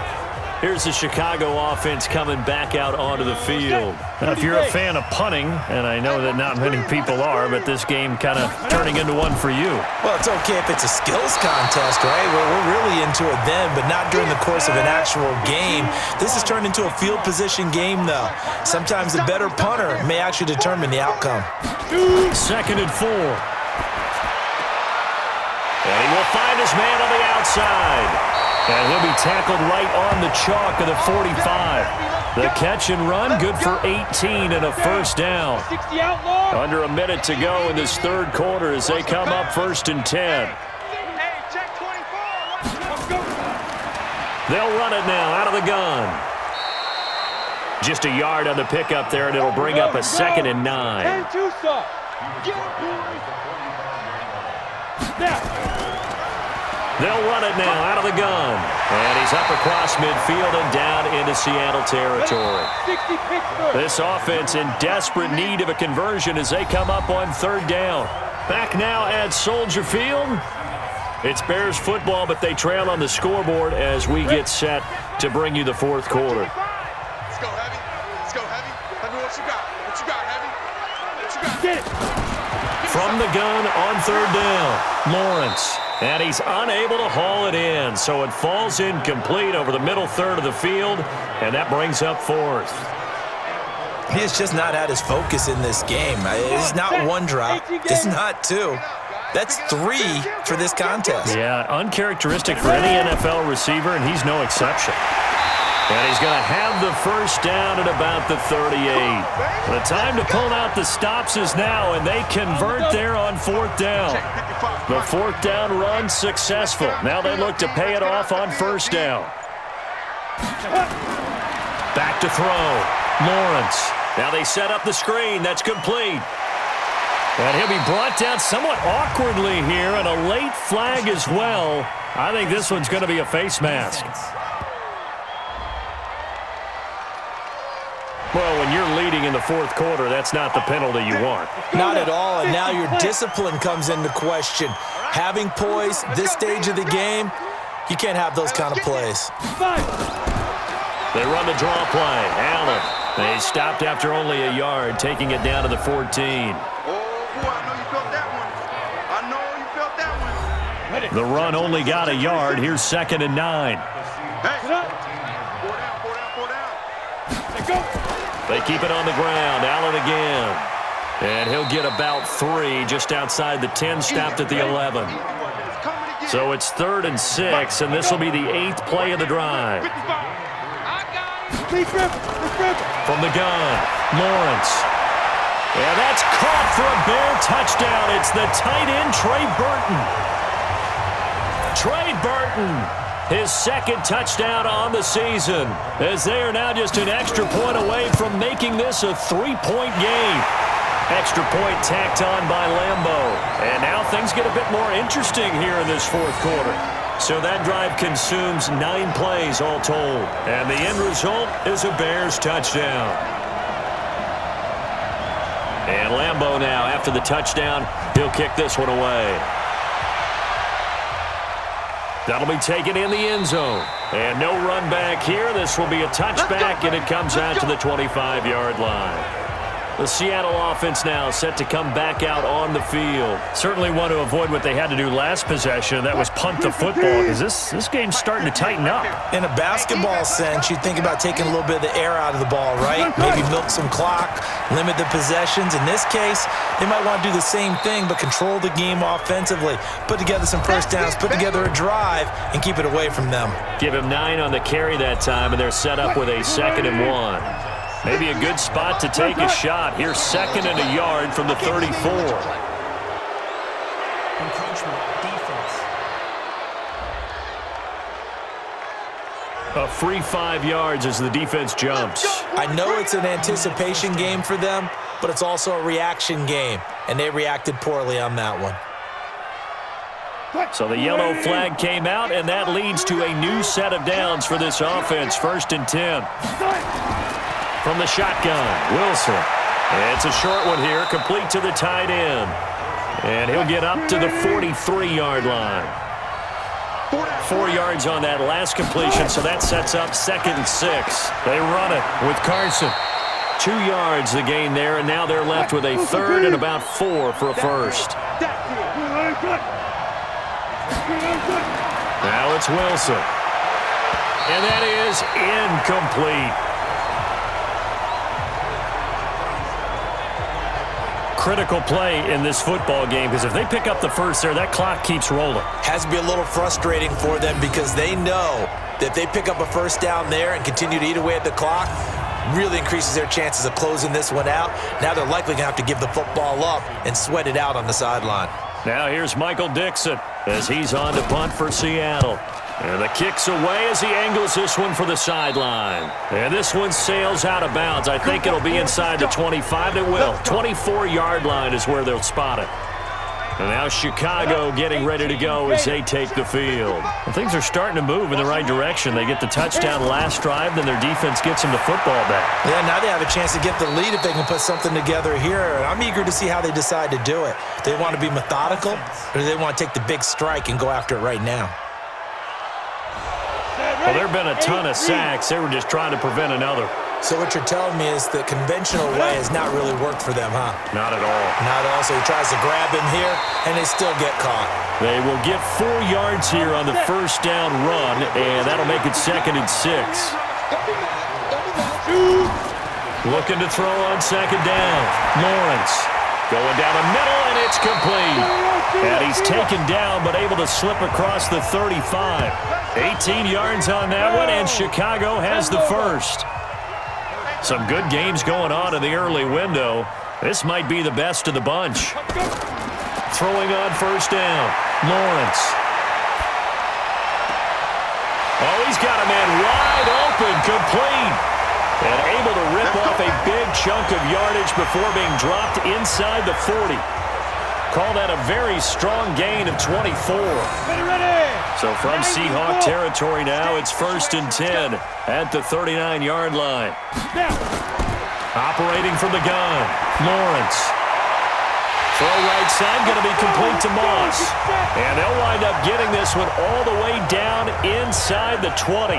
Here's the Chicago offense coming back out onto the field. Now, if you're a fan of punting, and I know that not many people are, but this game kind of turning into one for you. Well, it's okay if it's a skills contest, right? We're really into it then, but not during the course of an actual game. This has turned into a field position game, though. Sometimes the better punter may actually determine the outcome. 2nd and 4. And he will find his man on the outside. And he'll be tackled right on the chalk of the 45. The catch and run, good for 18 and a first down. Under a minute to go in this third quarter as they come up 1st and 10. They'll run it now out of the gun. Just a yard on the pickup there, and it'll bring up a 2nd and 9. They'll run it now out of the gun. And he's up across midfield and down into Seattle territory. This offense in desperate need of a conversion as they come up on third down. Back now at Soldier Field. It's Bears football, but they trail on the scoreboard as we get set to bring you the fourth quarter. Let's go, Heavy. Let's go, Heavy. Heavy, what you got? What you got, Heavy? What you got? Get it. From the gun on third down, Lawrence. And he's unable to haul it in, so it falls incomplete over the middle third of the field, and that brings up 4th. He has just not had his focus in this game. It's not one drop. It's not 2. That's 3 for this contest. Yeah, uncharacteristic for any NFL receiver, and he's no exception. And he's going to have the first down at about the 38. The time to pull out the stops is now, and they convert there on 4th down. The 4th down run successful. Now they look to pay it off on 1st down. Back to throw. Lawrence. Now they set up the screen. That's complete. And he'll be brought down somewhat awkwardly here, and a late flag as well. I think this one's going to be a face mask. Well, when you're leading in the fourth quarter, that's not the penalty you want. Not at all, and now your discipline comes into question. Having poise this stage of the game, you can't have those kind of plays. They run the draw play. Allen. They stopped after only a yard, taking it down to the 14. Oh, boy, I know you felt that one. I know you felt that one. The run only got a yard. Here's 2nd and 9. Hey, four down. Let's go. They keep it on the ground. Allen again. And he'll get about 3 just outside the 10, stopped at the 11. So it's 3rd and 6, and this will be the 8th play of the drive. From the gun, Lawrence. Yeah, that's caught for a Bear touchdown. It's the tight end, Trey Burton. Trey Burton his second touchdown on the season, as they are now just an extra point away from making this a 3-point game. Extra point tacked on by Lambo. And now things get a bit more interesting here in this fourth quarter. So that drive consumes 9 plays all told. And the end result is a Bears touchdown. And Lambo now, after the touchdown, he'll kick this one away. That'll be taken in the end zone. And no run back here. This will be a touchback, and it comes out to the 25-yard line. The Seattle offense now set to come back out on the field. Certainly want to avoid what they had to do last possession. That was punt the football, because this game's starting to tighten up. In a basketball sense, you think about taking a little bit of the air out of the ball, right? Maybe milk some clock, limit the possessions. In this case, they might want to do the same thing, but control the game offensively. Put together some first downs, put together a drive, and keep it away from them. Give him 9 on the carry that time, and they're set up with a 2nd and 1. Maybe a good spot to take a shot. Here's 2nd and a yard from the 34. Encroachment, defense. A free 5 yards as the defense jumps. I know it's an anticipation game for them, but it's also a reaction game, and they reacted poorly on that one. So the yellow flag came out, and that leads to a new set of downs for this offense. 1st and 10. From the shotgun, Wilson. It's a short one here, complete to the tight end. And he'll get up to the 43-yard line. 4 yards on that last completion, so that sets up 2nd and 6. They run it with Carson. 2 yards the gain there, and now they're left with a 3rd and about 4 for a first. Now it's Wilson. And that is incomplete. Critical play in this football game, because if they pick up the first there, that clock keeps rolling. Has to be a little frustrating for them because they know that if they pick up a first down there and continue to eat away at the clock, really increases their chances of closing this one out. Now they're likely going to have to give the football up and sweat it out on the sideline. Now here's Michael Dixon as he's on to punt for Seattle. And the kick's away as he angles this one for the sideline. And this one sails out of bounds. I think it'll be inside the 25. It will. 24-yard line is where they'll spot it. And now Chicago getting ready to go as they take the field. And things are starting to move in the right direction. They get the touchdown last drive, then their defense gets them the football back. Yeah, now they have a chance to get the lead if they can put something together here. I'm eager to see how they decide to do it. Do they want to be methodical, or do they want to take the big strike and go after it right now? Well, there have been a ton of sacks. They were just trying to prevent another. So what you're telling me is the conventional way has not really worked for them, huh? Not at all. Not at all. So he tries to grab him here, and they still get caught. They will get 4 yards here on the first down run, and that'll make it 2nd and 6. Looking to throw on 2nd down. Lawrence going down the middle, and it's complete. And he's taken down, but able to slip across the 35. 18 yards on that one, and Chicago has the first. Some good games going on in the early window. This might be the best of the bunch. Throwing on first down. Lawrence. Oh, he's got a man wide open, complete. And able to rip off a big chunk of yardage before being dropped inside the 40. Call that a very strong gain of 24. So from Seahawk territory now, it's 1st and 10 at the 39-yard line. Operating from the gun, Lawrence. Throw right side, going to be complete to Moss. And they'll wind up getting this one all the way down inside the 20.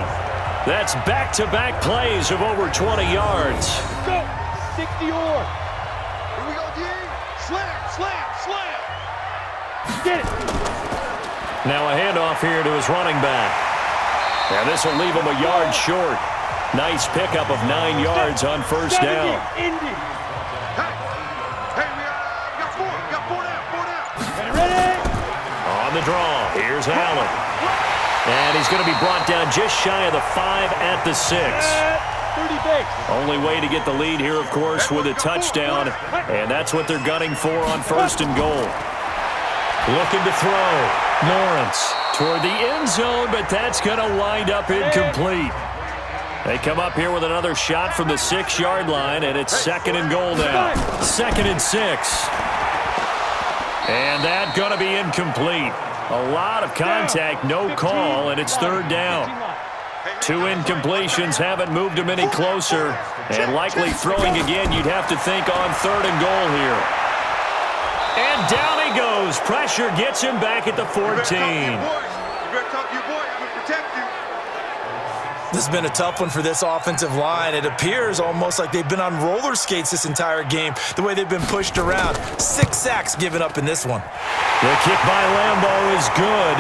That's back-to-back plays of over 20 yards. Go! 60 or. Here we go, D. Slam, slam, slam. Get it. Now a handoff here to his running back. And this will leave him a yard short. Nice pickup of 9 yards on first down. Hey, we got 4. Got 4 down, 4 down. Ready? On the draw, here's Allen. And he's going to be brought down just shy of the 5 at the 6. 30 base. Only way to get the lead here, of course, with a touchdown. And that's what they're gunning for on 1st and goal. Looking to throw. Lawrence toward the end zone, but that's going to wind up incomplete. They come up here with another shot from the 6-yard line, and it's 2nd and goal now. 2nd and 6. And that's going to be incomplete. A lot of contact, no call, and it's 3rd down. 2 incompletions haven't moved him any closer, and likely throwing again, you'd have to think on 3rd and goal here. And down he goes. Pressure gets him back at the 14. This has been a tough one for this offensive line. It appears almost like they've been on roller skates this entire game, the way they've been pushed around. 6 sacks given up in this one. The kick by Lambeau is good.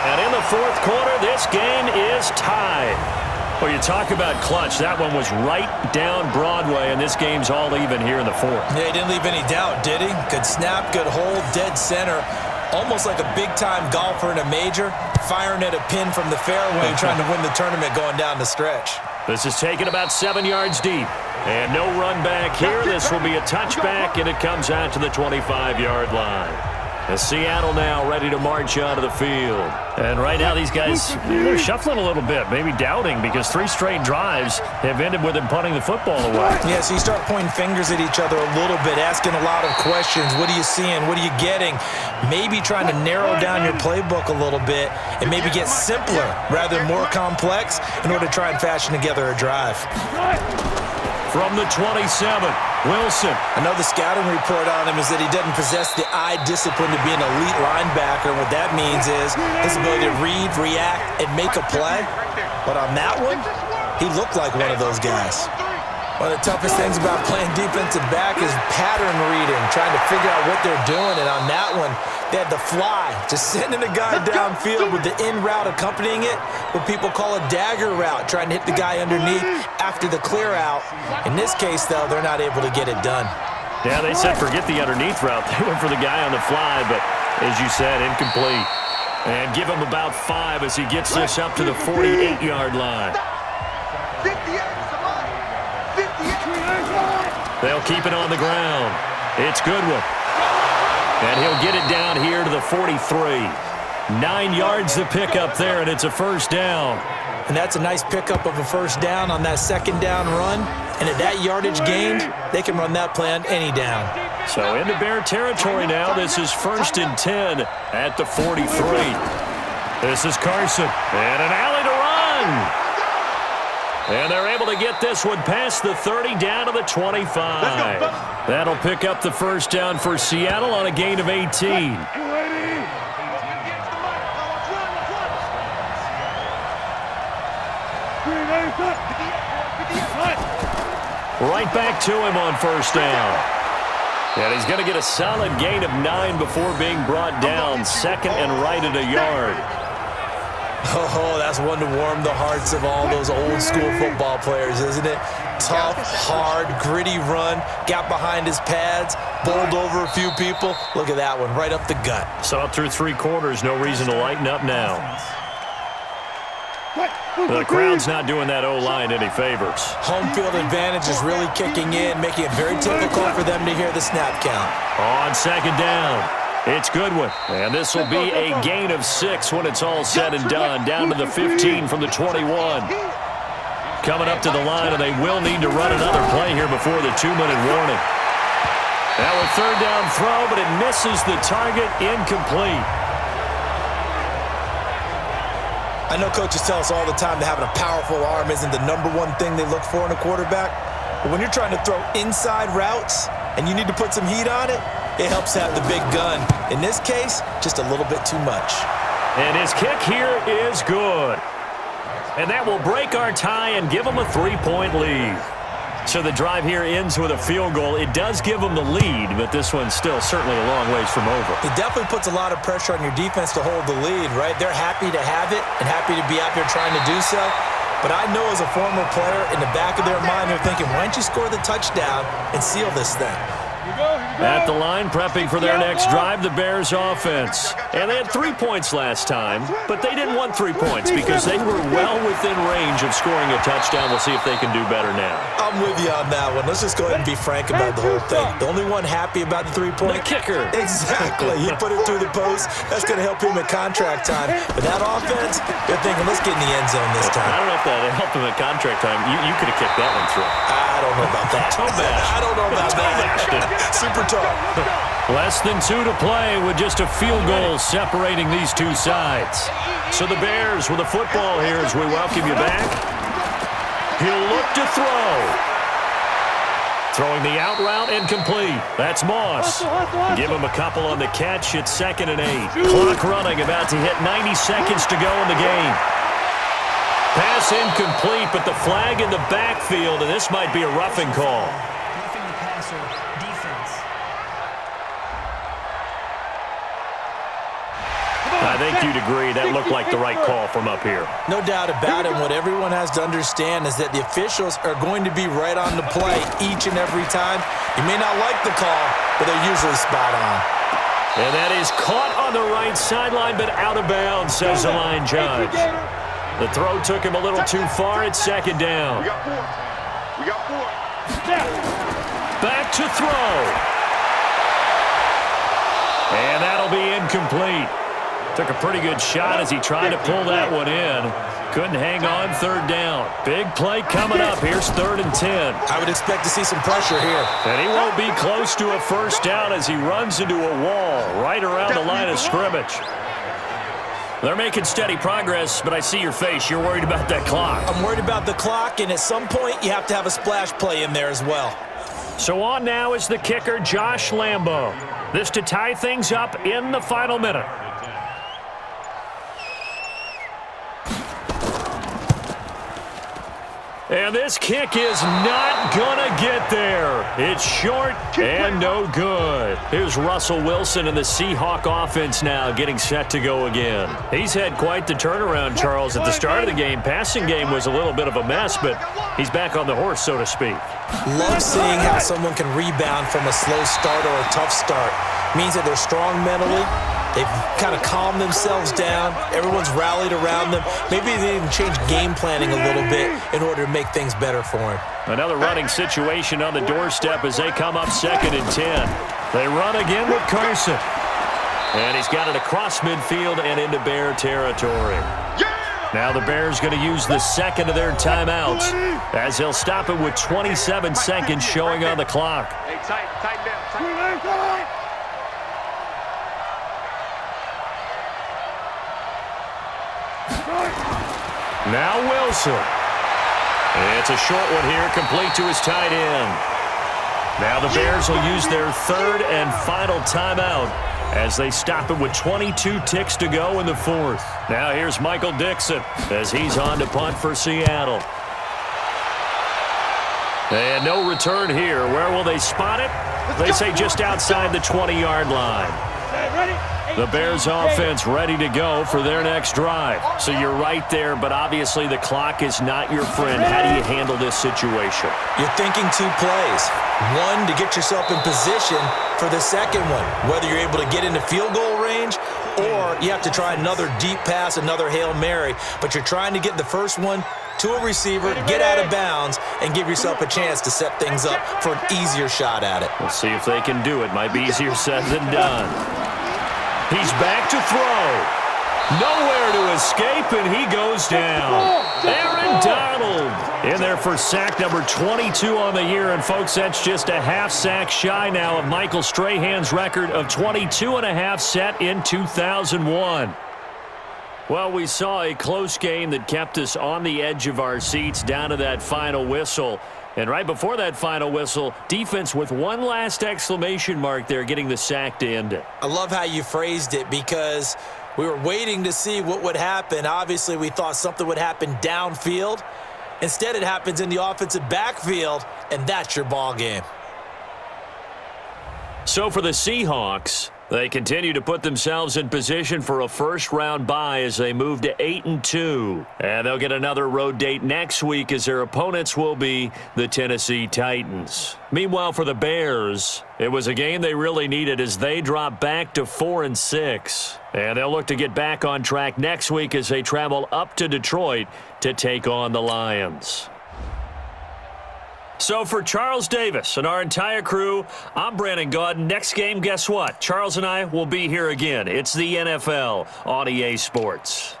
And in the 4th quarter, this game is tied. Well, you talk about clutch. That one was right down Broadway, and this game's all even here in the 4th. Yeah, he didn't leave any doubt, did he? Good snap, good hold, dead center. Almost like a big-time golfer in a major, firing at a pin from the fairway, trying to win the tournament going down the stretch. This is taken about 7 yards deep. And no run back here. This will be a touchback, and it comes out to the 25-yard line. As Seattle now ready to march onto the field. And right now these guys, they're shuffling a little bit, maybe doubting, because 3 straight drives have ended with them punting the football away. Yeah, so you start pointing fingers at each other a little bit, asking a lot of questions. What are you seeing? What are you getting? Maybe trying to narrow down your playbook a little bit and maybe get simpler rather than more complex in order to try and fashion together a drive. From the 27, Wilson. I know the scouting report on him is that he doesn't possess the eye discipline to be an elite linebacker. What that means is his ability to read, react, and make a play. But on that one, he looked like one of those guys. One of the toughest things about playing defensive back is pattern reading, trying to figure out what they're doing. And on that one, they had the fly, just sending a guy downfield with the in route accompanying it, what people call a dagger route, trying to hit the guy underneath after the clear out. In this case, though, they're not able to get it done. Yeah, they said forget the underneath route. They went for the guy on the fly, but as you said, incomplete. And give him about 5 as he gets this up to the 48-yard line. They'll keep it on the ground. It's Goodwin. And he'll get it down here to the 43. 9 yards to pick up there, and it's a 1st down. And that's a nice pickup of a 1st down on that 2nd down run. And at that yardage gained, they can run that play on any down. So into Bear territory now. This is 1st and 10 at the 43. This is Carson. And an alley to run. And they're able to get this one past the 30 down to the 25. That'll pick up the 1st down for Seattle on a gain of 18. Right back to him on 1st down. And he's going to get a solid gain of 9 before being brought down. 2nd and right at a yard. Oh, that's one to warm the hearts of all those old school football players, isn't it? Tough, hard, gritty run, got behind his pads, bowled over a few people. Look at that one, right up the gut. Saw it through 3 quarters, no reason to lighten up now. The crowd's not doing that O-line any favors. Home field advantage is really kicking in, making it very difficult for them to hear the snap count. On 2nd down, it's Goodwin. And this will be a gain of 6 when it's all said and done, down to the 15 from the 21. Coming up to the line, and they will need to run another play here before the 2-minute warning. Now a 3rd down throw, but it misses the target, incomplete. I know coaches tell us all the time that having a powerful arm isn't the #1 thing they look for in a quarterback. But when you're trying to throw inside routes and you need to put some heat on it, it helps have the big gun. In this case, just a little bit too much. And his kick here is good. And that will break our tie and give them a 3-point lead. So the drive here ends with a field goal. It does give them the lead, but this one's still certainly a long ways from over. It definitely puts a lot of pressure on your defense to hold the lead, right? They're happy to have it and happy to be out there trying to do so. But I know as a former player, in the back of their mind, they're thinking, why don't you score the touchdown and seal this thing? At the line, prepping for their next drive, the Bears offense. And they had 3 points last time, but they didn't want 3 points because they were well within range of scoring a touchdown. We'll see if they can do better now. I'm with you on that one. Let's just go ahead and be frank about the whole thing. The only one happy about the 3-point? The kicker. Exactly. He put it through the post. That's going to help him at contract time. But that offense, they're thinking, let's get in the end zone this time. I don't know if that helped him at contract time. You could have kicked that one through. I don't know about that. I don't know about that. Super tough. Less than 2 to play with just a field goal separating these two sides. So the Bears with a football here as we welcome you back. He'll look to throw. Throwing the out route and complete. That's Moss. Give him a couple on the catch. It's 2nd and 8. Clock running, about to hit 90 seconds to go in the game. Pass incomplete, but the flag in the backfield, and this might be a roughing call. Roughing the passer, defense. I think you'd agree that looked like the right call from up here. No doubt about it. What everyone has to understand is that the officials are going to be right on the play each and every time. You may not like the call, but they're usually spot on. And that is caught on the right sideline, but out of bounds, says the line judge. The throw took him a little too far. It's 2nd down. We got four. Back to throw. And that'll be incomplete. Took a pretty good shot as he tried to pull that one in. Couldn't hang on, 3rd down. Big play coming up. Here's 3rd and 10. I would expect to see some pressure here. And he won't be close to a first down as he runs into a wall right around the line of scrimmage. They're making steady progress, but I see your face. You're worried about that clock. I'm worried about the clock, and at some point, you have to have a splash play in there as well. So on now is the kicker, Josh Lambo. This to tie things up in the final minute. And this kick is not gonna get there. It's short and no good. Here's Russell Wilson and the Seahawk offense now getting set to go again. He's had quite the turnaround, Charles. At the start of the game, passing game was a little bit of a mess, but he's back on the horse, so to speak. Love seeing how someone can rebound from a slow start or a tough start. Means that they're strong mentally. They've kind of calmed themselves down. Everyone's rallied around them. Maybe they even changed game planning a little bit in order to make things better for him. Another running situation on the doorstep as they come up 2nd and 10. They run again with Carson. And he's got it across midfield and into Bear territory. Now the Bears going to use the 2nd of their timeouts as he'll stop it with 27 seconds showing on the clock. Hey, tighten down. Now Wilson. It's a short one here, complete to his tight end. Now the Bears will use their 3rd and final timeout as they stop it with 22 ticks to go in the 4th. Now here's Michael Dixon as he's on to punt for Seattle. And no return here. Where will they spot it? They say just outside the 20-yard line. The Bears offense ready to go for their next drive. So you're right there, but obviously the clock is not your friend. How do you handle this situation? You're thinking 2 plays. One, to get yourself in position for the second one, whether you're able to get into field goal range or you have to try another deep pass, another Hail Mary. But you're trying to get the first one to a receiver, get out of bounds, and give yourself a chance to set things up for an easier shot at it. We'll see if they can do it. Might be easier said than done. He's back to throw. Nowhere to escape, and he goes down. Aaron Donald in there for sack number 22 on the year. And, folks, that's just a half sack shy now of Michael Strahan's record of 22.5 set in 2001. Well, we saw a close game that kept us on the edge of our seats down to that final whistle. And right before that final whistle, defense with one last exclamation mark there, getting the sack to end it. I love how you phrased it because we were waiting to see what would happen. Obviously, we thought something would happen downfield. Instead, it happens in the offensive backfield, and that's your ball game. So for the Seahawks, They continue to put themselves in position for a first-round bye as they move to 8-2. And they'll get another road date next week as their opponents will be the Tennessee Titans. Meanwhile, for the Bears, it was a game they really needed as they drop back to 4-6. And they'll look to get back on track next week as they travel up to Detroit to take on the Lions. So for Charles Davis and our entire crew, I'm Brandon Gaudin. Next game, guess what? Charles and I will be here again. It's the NFL on EA Sports.